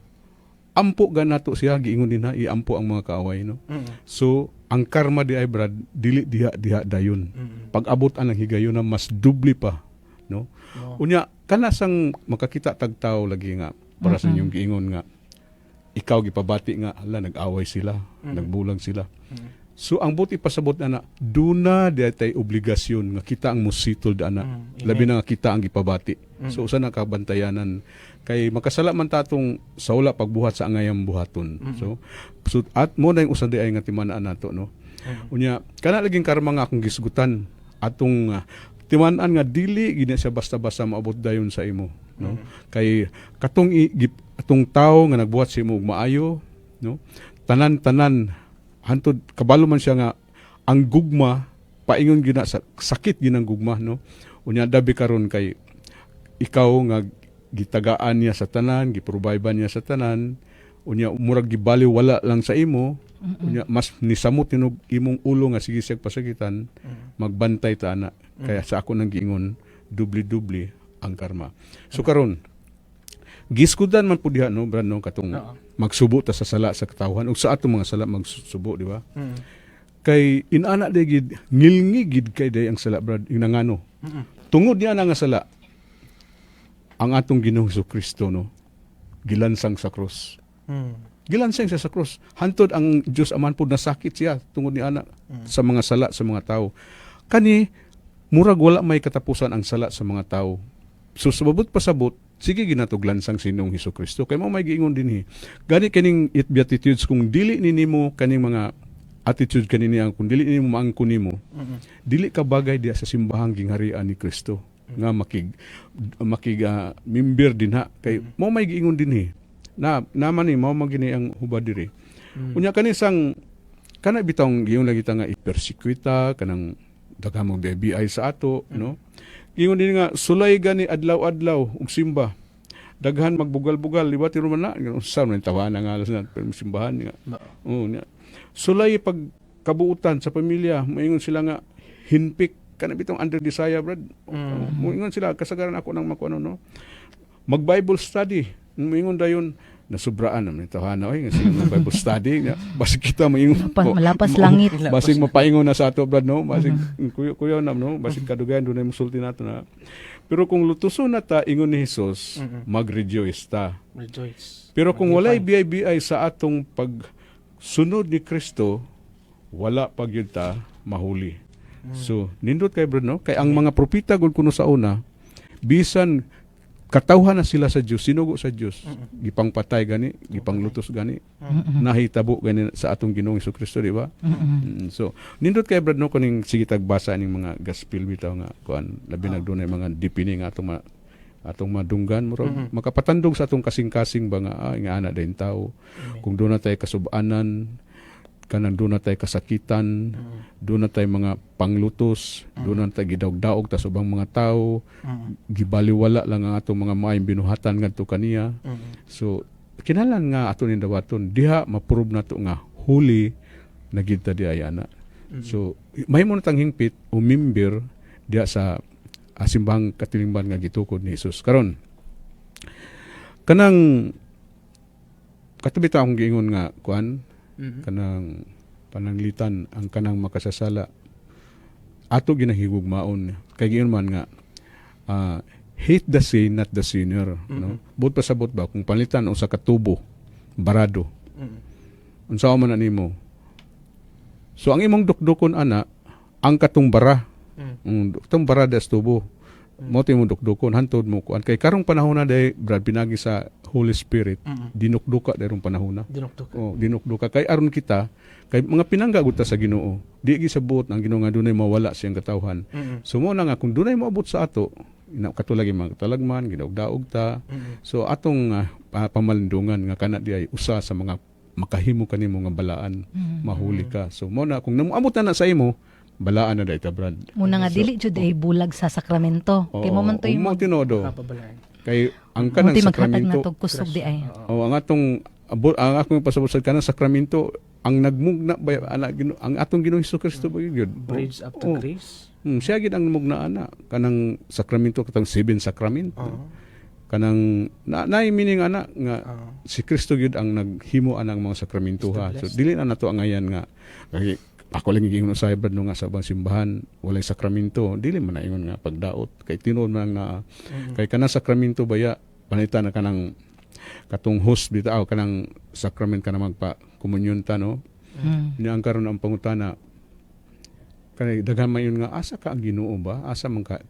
[SPEAKER 5] Ampo ga nato siya giingon din na iampo ang mga kaaway, no. So ang karma di ay Brad dili diha dayon. Pag-abot ang higayon na mas dubli pa, no. Unya kana sang makakita tag tawo lagi nga para sa inyong giingon nga ikaw gipabati nga hala nag-away sila, nagbulag sila. So ang buti pasabot na duna di tay obligasyon nga kita ang musitol ana. Labi na nga kita ang gipabati. So usa na kabantayanan kay makasala man tatong sa wala pagbuhat sa angayang buhaton. So at mo na yung usa di ay nga timaan nato, no. Unya kana laging karma nga akong gisgutan atong timaan nga dili gina siya basta-basta maabot dayon sa imo, no. Kay katong atong tawo nga nagbuhat sa imo og maayo, no. Tanan-tanan hantod kabalo man siya nga ang gugma paingon gina sa sakit ginang gugma, no. Unya dabi karon kay ikaw nga gitagaan niya sa tanan, giprovide niya sa tanan, unya murag gibaliw wala lang sa imo, unya mas nisamot tinog imong ulo nga sige siyag pasakitan, magbantay ta ana. Kaya sa ako nang giingon dubli-dubli ang karma. So karon giskudan man pud diha, no Brad, no, katong magsubo ta sa sala sa katawhan ug sa atong mga sala magsubo, di ba? Kay inana day gid ngilngi gid kay day ang sala Brad inangano. Tungod niya na nga sala ang atong Ginoong Kristo, no, gilansang sa krus. Gilansang siya sa krus. Hantod ang Dios aman pud nasakit siya tungod ni ana sa mga sala sa mga tao. Kani murag wala may katapusan ang sala sa mga tao. So sababot pasabot, sige ginatog lansang sinong Kristo. Kay mo may giingon dinhi. Gani kaning beatitudes kung dili nimo kaning mga attitude kanini ang kung dili nimo maangkon nimo, dili ka bagay diya sa simbahang gingharian ni Kristo nga makig member din ha kay mo may giingon dinhi na naman ni mao magini ang hubad diri. Unya kani sang kana bitong giingon lagi ta nga ipersecute kanang daghang FBI sa ato, no. Giingon din nga sulay gani adlaw-adlaw og simba. Daghan magbugal-bugal liwat iro man na unsa man tawana nga alas na simbahan nga. Sulay pag kabuutan sa pamilya, moingon sila nga hinpik kana bitong under desire Brad. Moingon sila kasagaran ako nang makuano, no. Mag-Bible study. Moingon dayon nasubraan naman tawhana oy kasi Bible study nga basig kita moingon
[SPEAKER 4] Malapas langit.
[SPEAKER 5] basig mapaingon na sa ato Brad, no. Basig kuyo na, no. Basig kadugayan dunay musulti nato na. Pero kung lutuson na ta ingon ni Hesus, mag-rejoice ta.
[SPEAKER 3] Rejoice.
[SPEAKER 5] Pero kung walay biyay-biyay sa atong pagsunod ni Kristo, wala pag yun ta mahuli. So, nindot kay Brad, no? Kay ang mga propeta gud kuno sa una, bisan katawhan na sila sa Dios, sinugo sa Dios, gipangpatay gani, gipanglutos gani, nahitabo gani sa atong Ginoong Kristo, di ba? So, nindot kay Brad, no, kuning sige tagbasa ning mga gospel bitaw nga kuan, labi nagdunay mga dipini nga atong madunggan murag makapatandog sa atong kasing-kasing ba nga ana dayon tao. Kung doon na tayo kasubanan, kanang doon na tayo kasakitan, doon na tayo mga panglutos, doon na tayo gidaog-daog ta subang mga tao, gibaliwala lang ang atong mga maayong binuhatan ngadto kaniya. So kinahanglan nga ato ni dawaton diha ma-prove nato nga huli na gid ta diay ana. So may mo natang hingpit o member diha sa simbahang katilingban nga gitukod ni Hesus. Karon kanang katubi ta akong giingon nga kuan, kanang pananglitan ang kanang makasasala ato ginahigugmaon kay giingon man nga hate the sin not the sinner, no. Bot pasabot ba kung palitan usa ka tubo barado, unsa man nimo, so ang imong dukdukon ana ang katong bara, katong bara das tubo, mo ti mo dukdukon hantod mo kuan kay karong panahon na day Brad pinagi sa Holy Spirit dinukduka dayong panahon na.
[SPEAKER 3] Dinukduk.
[SPEAKER 5] Oh, dinukduka kay aron kita kay mga pinangga gud ta sa Ginoo. Di gi sabot ang Ginoo nga dunay mawala siyang katawhan. So mo na nga kung dunay moabot sa ato katulagi mga katalagman ginaugdaog ta. So atong pamalindungan nga kana di ay usa sa mga makahimo kanimo nga balaan mahuli ka. So mo na kung namuabot na sa imo balaan na dayta Brad.
[SPEAKER 4] Muna nga dili jud ay bulag sa sakramento. Kay mo man to
[SPEAKER 5] mo tinodo.
[SPEAKER 3] Kapabalaan.
[SPEAKER 5] Kay ang kanang
[SPEAKER 4] Munti maghatag na
[SPEAKER 5] sakramento
[SPEAKER 4] tog kusog di ay.
[SPEAKER 5] ang atong ang akong pasabot sa kanang sakramento ang nagmugna ba ang atong Ginoong Hesukristo ba yun?
[SPEAKER 3] Bridge up to grace.
[SPEAKER 5] Siya gid ang namugna ana kanang sakramento katong 7 sakramento. Kanang naay meaning ana nga si Kristo gyud ang naghimo anang mga sakramento ha. So dili na nato ang ayan nga kay ako lang giingon sa Brad no nga sa bang simbahan walay sakramento dili man na ingon nga pagdaot kay tinuod man nga kay kanang sakramento baya panitan na kanang katong host bitaw kanang sacrament ka na magpa komunyon ta no. Ang karon ang pangutana kanay daghan man yun nga asa ka ang Ginoo ba asa man ka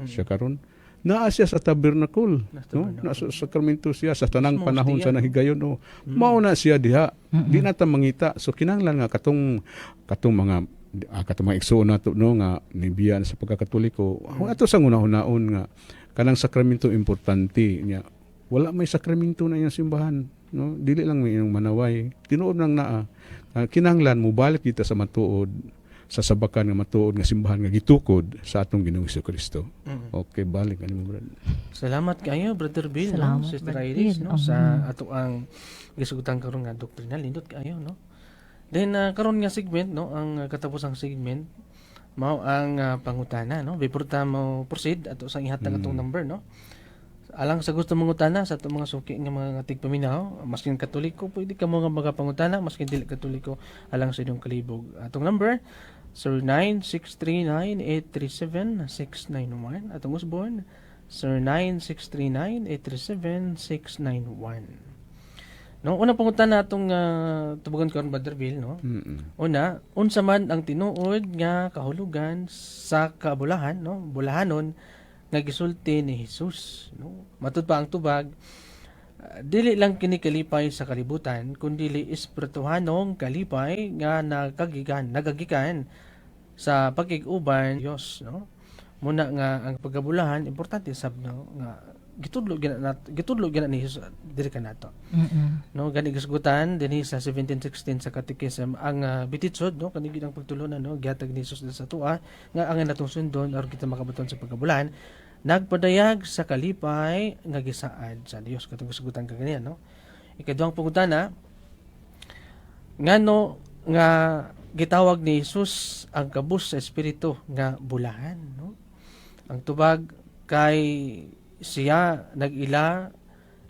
[SPEAKER 5] siya karon naa siya sa tabernacle no nasa sakramento siya sa tanang panahon sa nahigayon no mao na siya diha di na ta mangita so kinahanglan nga katong mga katong mga igsoon nato no nga nibiyan sa pagkakatoliko ato sa una-unaon nga kanang sakramento importante niya wala may sakramento na yung simbahan no dili lang may inyong manaway tinuod lang naa kinahanglan mo balik kita sa matuod sa sabakan nga matuod nga simbahan nga gitukod sa atong Ginoong Hesukristo. Okay, balik ani mo Brad.
[SPEAKER 3] Salamat kayo Brother Bill,
[SPEAKER 4] Salamat,
[SPEAKER 3] no? Sister
[SPEAKER 4] Brother
[SPEAKER 3] Iris,
[SPEAKER 4] Bill.
[SPEAKER 3] no? Sa ato ang gisugutan karon nga doktrina lindot kayo, no? Then karon nga segment, no? Ang katapusang segment mao ang pangutana, no? Before ta mo proceed ato sa ihatag atong number, no? Alang sa gusto mong utana sa atong mga suki nga mga tigpaminaw, maskin katoliko pwede ka mo nga magapangutana, maskin dili katoliko alang sa inyong kalibog. Atong number 09639837-691 atong usborn 09639837-691. No, una pangutan natong tubugan karon Brother Bill, no. Una, unsa man ang tinuod nga kahulugan sa kabulahan, no, bulahanon nga gisulti ni Jesus, no. Matud pa ang tubag, dili lang kini kalipay sa kalibutan kundi espirituhanong kalipay nga nagagikan sa pagkig-uban Dios, no. Muna nga ang pagkabulahan importante sab no nga gitudlo gina ni Jesus diri kanato. No gani gisgutan dinhi sa 17:16 sa Catechism ang bititsod no kani gid ang pagtulunan no gihatag ni Jesus sa tua nga ang natong sundon aron kita makabaton sa pagkabulahan nagpadayag sa kalipay nga gisaad sa Dios katong gisgutan kaniya no. Ikaduhang pangutana ngano nga gitawag ni Jesus ang kabus sa espiritu nga bulahan no. Ang tubag kay siya nag-ila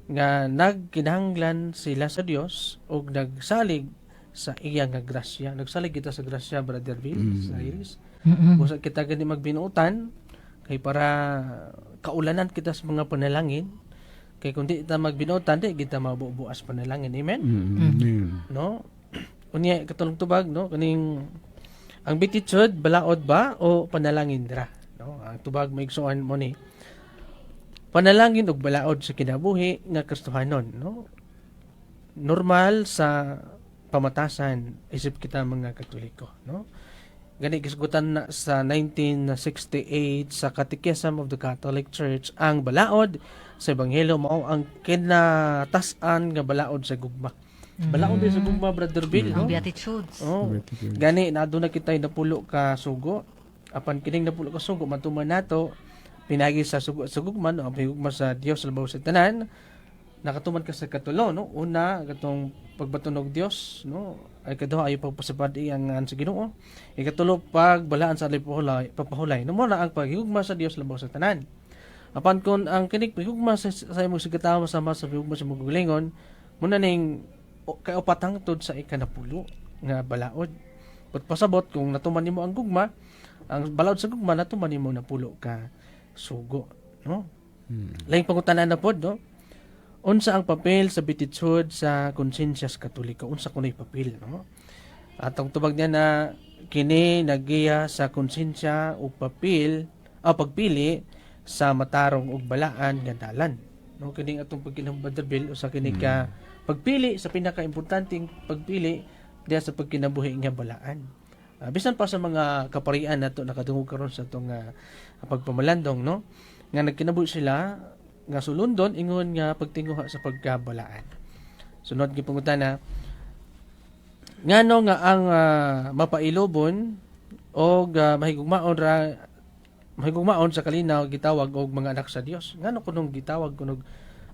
[SPEAKER 3] nga nagkinahanglan sila sa Dios ug nagsalig sa iya nga grasya. Nagsalig kita sa grasya Brother Bill sa Iris. Busa kita gani magbinuutan kay para kaulanan kita sa mga panalangin kay kun di ta magbinuutan di kita mabubuas panalangin. Amen. No? Unya katulong tubag no kaning ang bititsod balaod ba o panalangin dira no ang tubag maigsuon mo ni panalangin ug balaod sa kinabuhi nga Kristohanon no normal sa pamatasan isip kita mga Katoliko no gani gisgutan na sa 1968 sa Catechism of the Catholic Church ang balaod sa ebanghelyo mao ang kinatasan nga balaod sa gugma. Balaod din sa gugma Brother Bill
[SPEAKER 4] Ang
[SPEAKER 3] no.
[SPEAKER 4] Beatitudes.
[SPEAKER 3] Oh. Gani naduna kitay napulo ka sugo. Apan kining napulo ka sugo matuman nato pinagi sa sugo sa gugma no ang gugma sa Dios labaw sa tanan. Nakatuman ka sa katulo no. Una katong pagbatunog Dios no. Ay kaduha ay pagpasabadi ang sa Ginoo. Ikatulo pagbalaan sa papahulay. No mo na ang paghigugma sa Dios labaw sa tanan. Apan kun ang kinig paghigugma sa imong sigatawa sama sa paghigugma sa mugulingon muna ning kay upat hangtod sa ikanapulo nga balaod. Pagpasabot kung natuman nimo ang gugma, ang balaod sa gugma natuman nimo na pulo ka sugo, no? Laing pangutanan na pod, no? Unsa ang papel sa bititsod sa konsensya sa Katoliko? Unsa kunay papel, no? Atong tubag niya na kini nagiya sa konsensya o papel pagpili sa matarong ug balaan nga dalan. No, kining atong pagkinahang Brother Bill usa kini ka pagpili sa pinakaimportanteng pagpili diha sa pagkinabuhi nga balaan. Bisan pa sa mga kaparian nato nakadungog karon sa atong pagpamalandong, no, nga nagkinabuhi sila nga sulundon ingon nga pagtinguha sa pagkabalaan. Sunod gi pangutana, ngano nga ang mapailobon o mahigugmaon sa kalinaw gitawag og mga anak sa Dios. Ngano kunong gitawag kunog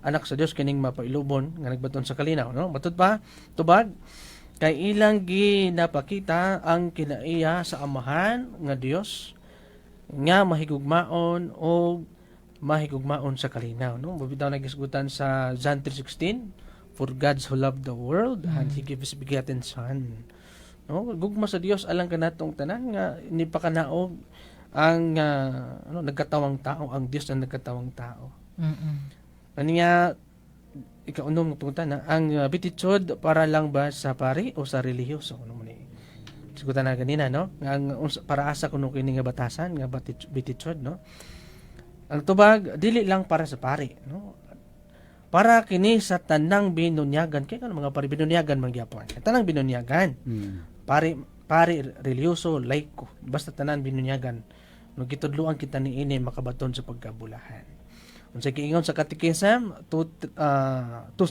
[SPEAKER 3] anak sa Dios kining mapailobon nga nagbaton sa kalinaw, no? Matud pa tubag kay ilang ginapakita ang kinaiya sa amahan nga Dios nga mahigugmaon o mahigugmaon sa kalinaw, no? Mabitaw nagisgutan sa John 3:16, for God so loved the world and He gave His begotten Son. No, gugma sa Dios alang kanatong tanan nga ni pakanaog ang nagkatawang tao, ang Dios na nagkatawang tao. Kaniya ikaunom punta na ang bititsod para lang ba sa pari o sa relihiyoso kuno man ni. Sigutan na ganina, no? Ang para asa kuno kini nga batasan nga bititsod, no? Ang tubag dili lang para sa pari, no? Para kini sa tanang binunyagan kay kan mga pari binunyagan man gyapon. Tanang binunyagan. Pari relihiyoso, laiko, basta tanan binunyagan. No gitudloan kita niini makabaton sa pagkabulahan. Unsa giingon sa Katekism 2013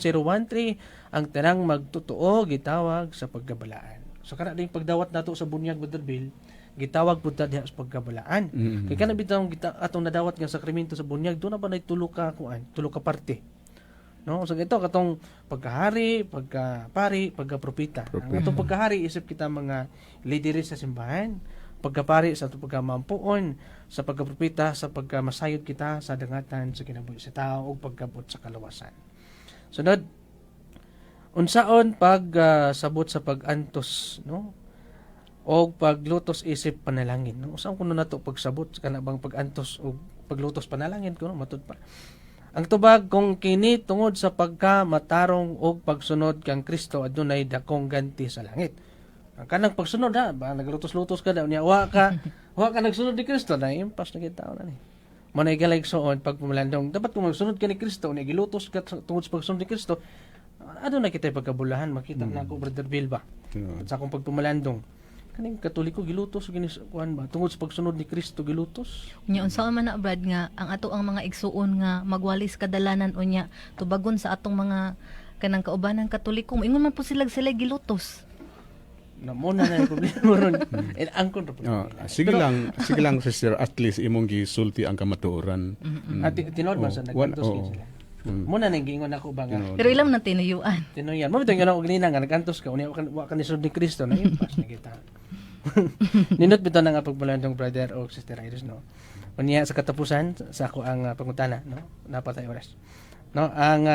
[SPEAKER 3] ang tanang magtotoo gitawag sa pagkabalaan. So kana ding pagdawat nato sa bunyag Brother Bill, gitawag pud ta diha sa pagkabalaan. Kay kana bitaw atong nadawat nga sakramento sa bunyag do na ba nay tulo ka parte. No, so ito katong pagkahari, pagkapari, pagkapropeta. Ang atong pagkahari isip kita mga leader sa simbahan, pagkapari sa atong pagkamampuon, sa pagkapropeta sa pagkamasayod kita sa dangatan sa kinabuhi sa tao ug pagkabot sa kaluwasan. Sunod, unsaon pag sabot sa pag-antos, no? O paglutos isip panalangin, no? Unsaon kuno nato pagsabot kana bang pag-antos o paglutos panalangin kuno matud pa. Ang tubag kung kini tungod sa pagkamatarong o pagsunod kang Kristo adunay dakong ganti sa langit. Ang kanang pagsunod ba naglutos-lutos ka daw niya wa ka nagsunod ni Kristo na impas na kita na ni. Manay galigsoon pag pumalandong dapat kung magsunod ka ni Kristo ni gilutos ka tungod sa pagsunod ni Kristo adunay kita pagkabulahan makita na ako Brother Bill ba. Sa akong pagpumalandong kaning Katoliko gilutos kuan ba tungod sa pagsunod ni Kristo gilutos.
[SPEAKER 4] Unya unsaon man na Brad nga ang ato ang mga igsuon nga magwalis kadalanan unya tubagon sa atong mga kanang kaubanan Katoliko ingon man po sila gilutos.
[SPEAKER 3] Na mo na yung problema ron. Angkon ra po.
[SPEAKER 5] Sige lang sister, at least imong gisulti ang kamatuoran.
[SPEAKER 3] At tinod man sa nagkantos sila. Muna nang giingon ako ba nga.
[SPEAKER 4] Pero ilam na tinuyuan.
[SPEAKER 3] Tinuyan. Mo bitaw nga ganina nga nagkantos ka unya wa ka ni sunod ni Kristo na impas na kita. Ninot bitaw na nga pagbulandong brother o sister Iris, no. Unya sa katapusan sa ako ang pangutana, no. Napatay oras. No, ang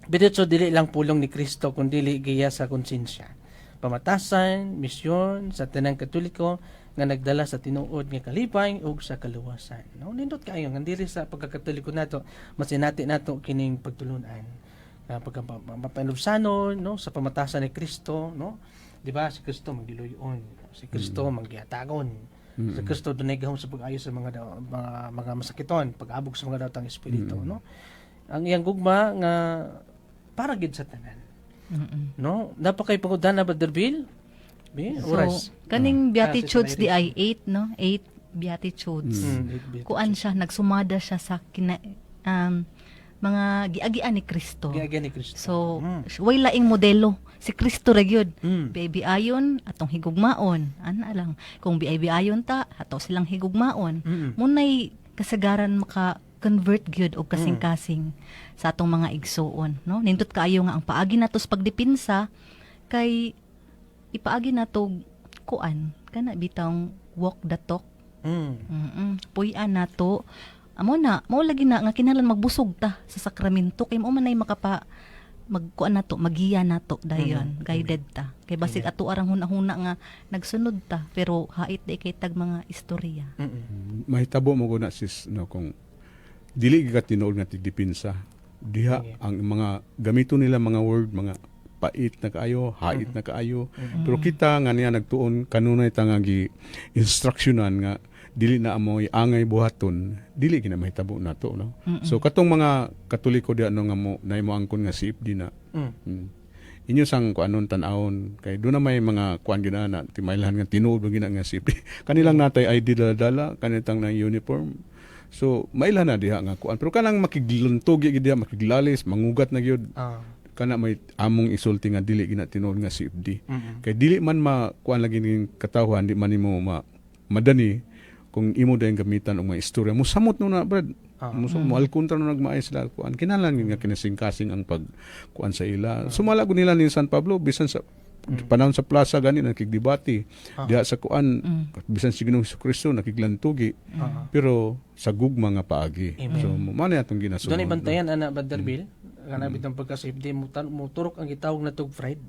[SPEAKER 3] bititso dili lang pulong ni Kristo kundi dili giya sa konsensya. Pamatasan, misyon sa tanang Katoliko nga nagdala sa tinuod nga kalipay ug sa kaluwasan. No, nindot kaayo nga diri sa pagkakatoliko nato, masinati nato kining pagtulunan. Pagpapanubsanon, no, sa pamatasan ni Kristo, no. Di ba si Kristo magiluyon, si Kristo magyatagon. Si Kristo dunay gahom sa pag-ayo sa mga masakiton, pag-abog sa mga datang espiritu, no. Ang iyang gugma nga para gid sa tanan. No, napakay pagudan na Brother Bill.
[SPEAKER 4] So, kaning Beatitudes di ay 8, no? 8 Beatitudes. Kuan siya, nagsumada siya sa mga giagian ni Kristo.
[SPEAKER 3] Giagian ni Kristo.
[SPEAKER 4] So, way laing modelo. Si Kristo ra gyud. Biay ayon atong higugmaon. Ana lang. Kung biay ayon ta, ato silang higugmaon. Munay kasagaran maka-convert gyud og kasing-kasing sa atong mga igsuon, no? Nindot kaayo nga ang paagi nato sa pagdipinsa kay ipaagi nato kuan kana bitang walk the talk. Puy-an nato amo na mao lagi na nga kinahanglan magbusog ta sa sakramento kay mao man nay makapa magkuan nato magiya nato dayon guided ta kay basig ato arang hunahuna nga nagsunod ta pero hait di kay tag mga istorya.
[SPEAKER 5] Mahitabo mo guna sis no kung dili ka tinuod nga tigdipinsa diha ang mga gamito nila mga word mga pait na kaayo, hait na kaayo. Pero kita nga niya nagtuon kanunay ta nga gi instructionan nga dili na amoy angay buhaton, dili gina mahitabo nato, no. So katong mga Katoliko di ano nga mo naimo angkon nga CFD na. Inyo sang kuanon tan-awon kay do na may mga kuan gina na timaylahan nga tinuod gina nga CFD. Kanilang natay ID dala kanitang na uniform. So maila na diha nga kuan pero kanang makigluntog gid diha makiglalis mangugat na gyud. Kana may among isulti nga dili gina tinuod nga CFD. Kay dili man kuan lagi ning katawhan di man nimo madani kung imo dayon gamitan og mga istorya mo samot no na brad. Mo alkuntra no nagmaay sila kuan kinahanglan nga kinasing-kasing ang pag kuan sa ila. Sumala ko nila ni San Pablo bisan sa panahon sa plaza gani nakigdebate diha sa kuan bisan si Ginoong Jesucristo nakiglantugi pero sa gugma nga paagi. So mo man atong ginasunod.
[SPEAKER 3] Doon ibantayan ana Brother Bill kana bitang pagka-CFD mo turok ang gitawag na tug fried.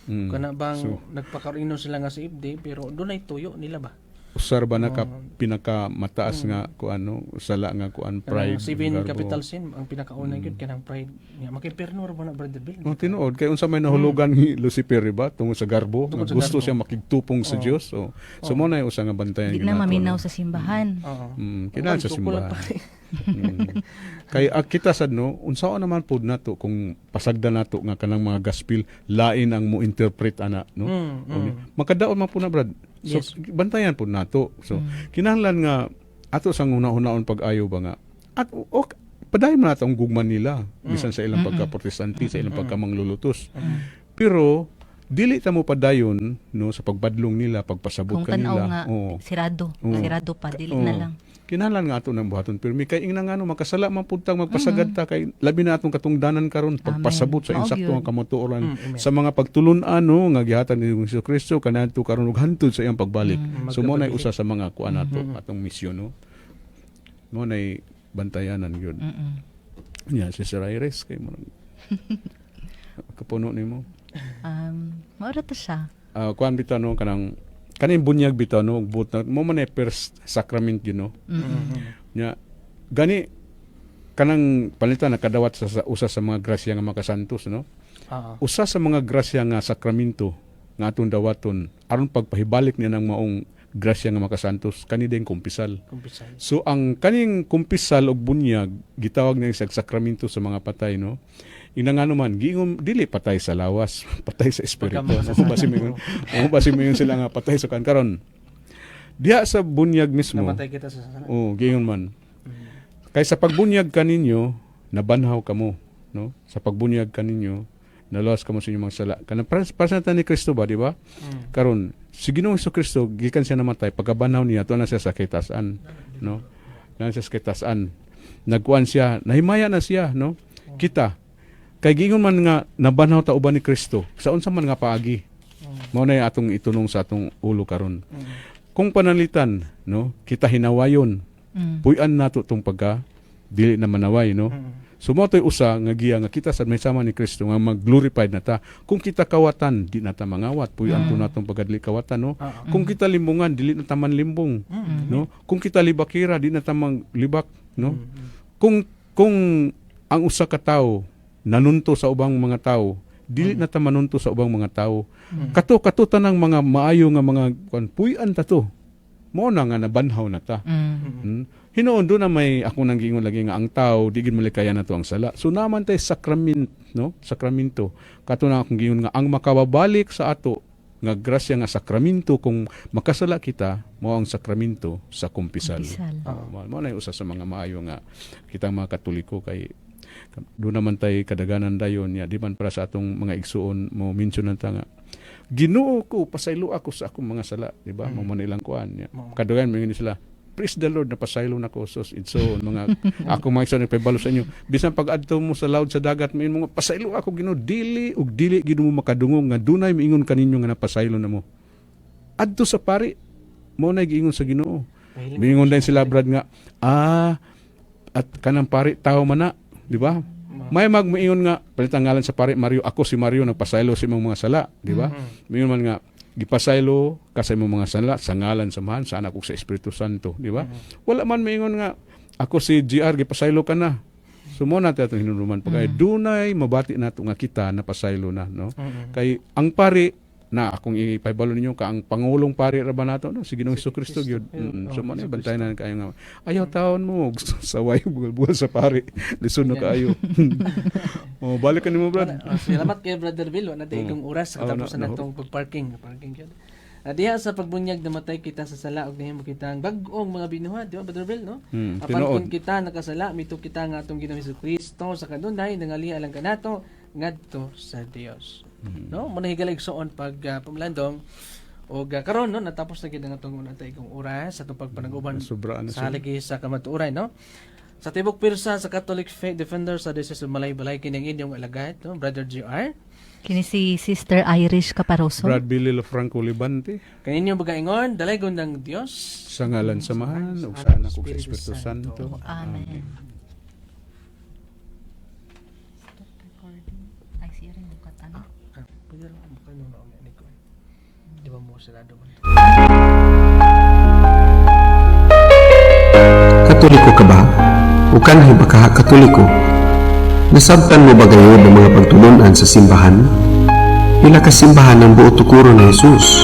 [SPEAKER 3] Kana bang nagpakaroon sila nga CFD pero doon ay tuyo nila ba?
[SPEAKER 5] Usar ba na ka pinaka mataas nga kuano sala nga kuan pride.
[SPEAKER 3] Seven capital sin ang pinakauna gyud kanang pride. Nga makipernor ba na Brother Bill?
[SPEAKER 5] Tinuod kay unsa may nahulugan ni Lucifer ba tungod sa garbo nga gusto siya makigtupong sa Dios. So mo na usa nga bantayan
[SPEAKER 4] Di na maminaw sa simbahan.
[SPEAKER 5] Kinahanglan sa simbahan. Kay kita sad no unsaon naman pud nato kung pasagda nato nga kanang mga gospel lain ang mo interpret ana no. Makadaot man pud na brad. So bantayan pud nato. So kinahanglan nga ato sang una-unaon pag-ayo ba nga at padayon man nato ang gugman nila bisan sa ilang pagka-protestante sa ilang pagka-manglulutos. Pero dili ta mo padayon no sa pagbadlong nila pagpasabot
[SPEAKER 4] Kung
[SPEAKER 5] kanila.
[SPEAKER 4] tanaw nga sirado pa dili na lang.
[SPEAKER 5] Kinahanglan nga ato ng buhaton pirmi kay ingna nga no makasala man pud tang magpasagad ta kay labi na atong katungdanan karon pagpasabot sa insakto nga kamatuoran sa mga pagtulun-an no nga gihatag ni Jesucristo kanadto karon ug hantod sa iyang pagbalik. So mo nay usa sa mga kuan nato atong misyon no. Mo nay bantayanan gyud. Nya si Sir Iris kay mo kapuno nimo.
[SPEAKER 4] Maura ta siya.
[SPEAKER 5] Kuan bitaw no kanang kaning bunyag bitaw no but mo man first sacrament you know. Nya gani kanang palitan nakadawat sa usa sa mga grasya nga makasantos no. Usa sa mga grasya nga sakramento nga atong dawaton aron pagpahibalik niya ng maong grasya nga makasantos kani din kumpisal. So ang kaning kumpisal og bunyag gitawag na sa sakramento sa mga patay no. Ina nga naman, giingom dili patay sa lawas, patay sa espiritu. Basi mo yun sila nga patay sa karon. Diha sa bunyag mismo.
[SPEAKER 3] Namatay kita sa sala.
[SPEAKER 5] Giingon man. Kay sa pagbunyag kaninyo, nabanhaw kamo, no? Sa pagbunyag kaninyo, nalawas kamo sa inyong mga sala. Kana para ni Kristo ba, di ba? Karon, si Ginoong Jesucristo gikan siya namatay, pagkabanhaw niya tuwa na siya sa kitasan, no? Na siya sa kitasan. Nagkuan siya, nahimaya na siya, no? Kita kay gingon man nga nabanhaw ta uban ni Kristo sa unsa man nga paagi mao na atong itunong sa atong ulo karon kung panalitan no kita hinawayon puy-an nato tong pagka dili na manaway no so mao toy usa nga giya nga kita sad may sama ni Kristo nga mag-glorified na ta kung kita kawatan di na ta mangawat puy-an to natong pagdili kawatan no kung kita limbungan dili na ta man limbong no kung kita libakira di na ta libak no kung ang usa ka tawo nanunto sa ubang mga tao dili na ta manunto sa ubang mga tao kato tanang mga maayo nga mga puy-an ta to mo na nga nabanhaw na ta hinuon do na may ako nang gingon lagi nga ang tao di gid malikaya na to ang sala so naman tay sakramento kato na akong gingon nga ang makababalik sa ato nga grasya nga sakramento kung makasala kita mo ang sakramento sa kumpisal. Mo na usa sa mga maayo nga kitang mga Katoliko kay doon naman tayo kadaganan dayon ya di man para sa atong mga igsuon mo mention ta nga Ginoo ko pasaylo ako sa akong mga sala di ba mo man ilang kuan ya kadaganan mo sila praise the Lord na pasaylo nako sos so mga ako mga igsuon nagpabalo sa inyo bisan pag adto mo sa laod sa dagat mo pasaylo ako Ginoo dili gid mo makadungog nga dunay miingon kaninyo nga napasaylo na mo adto sa pari mo na giingon sa Ginoo miingon din sila brad nga at kanang pari tao man na di ba? May magmuingon nga palitan ngalan sa pare Mario ako si Mario nagpasaylo sa imong mga sala, di ba? Miingon man nga gipasaylo ka sa imong mga sala sa ngalan samahan sa anak ug sa Espiritu Santo, di ba? Wala man miingon nga ako si GR gipasaylo ka na. Sumo na atong hinuluman pagay dunay mabati nato nga kita napasaylo na, no? Kay ang pare na akong ipahibalo ninyo ka ang pangulong pari ra ba nato no si Ginoong Jesucristo gyud. So man bantayan na kayo nga ayaw taon mo saway bugal sa pari lison na kaayo. Oh balik ka nimo brad.
[SPEAKER 3] Salamat kay Brother Bill. Wala tayo ikong oras sa katapusan
[SPEAKER 5] na-
[SPEAKER 3] natong pagparking. Parking yun. Diha sa pagbunyag namatay kita sa sala og nahimo kita ang bag-ong mga binuhat, di ba Brother Bill, no? Apan
[SPEAKER 5] tinuod.
[SPEAKER 3] kung kita nakasala, mito kita nga atong Ginoong Jesucristo sa kanunay nangali alang kanato ngadto sa Dios. No? Muna higalig soon pag pamalandong og karon no natapos na gid ang atong una tay kong oras sa atong pagpanag-uban
[SPEAKER 5] Sobra na
[SPEAKER 3] sa haligi sa kamatuoray, no? Sa tibok pirsa sa Catholic Faith Defender sa Diocese of Malay-Balay kining inyong alagad, no? Brother GR.
[SPEAKER 4] Kini si Sister Irish Caparoso.
[SPEAKER 5] Brad Billy Franco Libante
[SPEAKER 3] Kaninyo bagaingon, dalagon ng Dios.
[SPEAKER 5] sa ngalan samahan ug sa anak ug sa Espiritu Santo.
[SPEAKER 4] Amen.
[SPEAKER 3] Pwede lang mo kayo nung ni ko. Di ba mo sila doon?
[SPEAKER 1] Katoliko ka ba? O kanhi ba ka katoliko? Nasabtan mo ba gayud ang mga pagtulunan sa simbahan? Pila ka simbahan ang buo tukuro ni Jesus?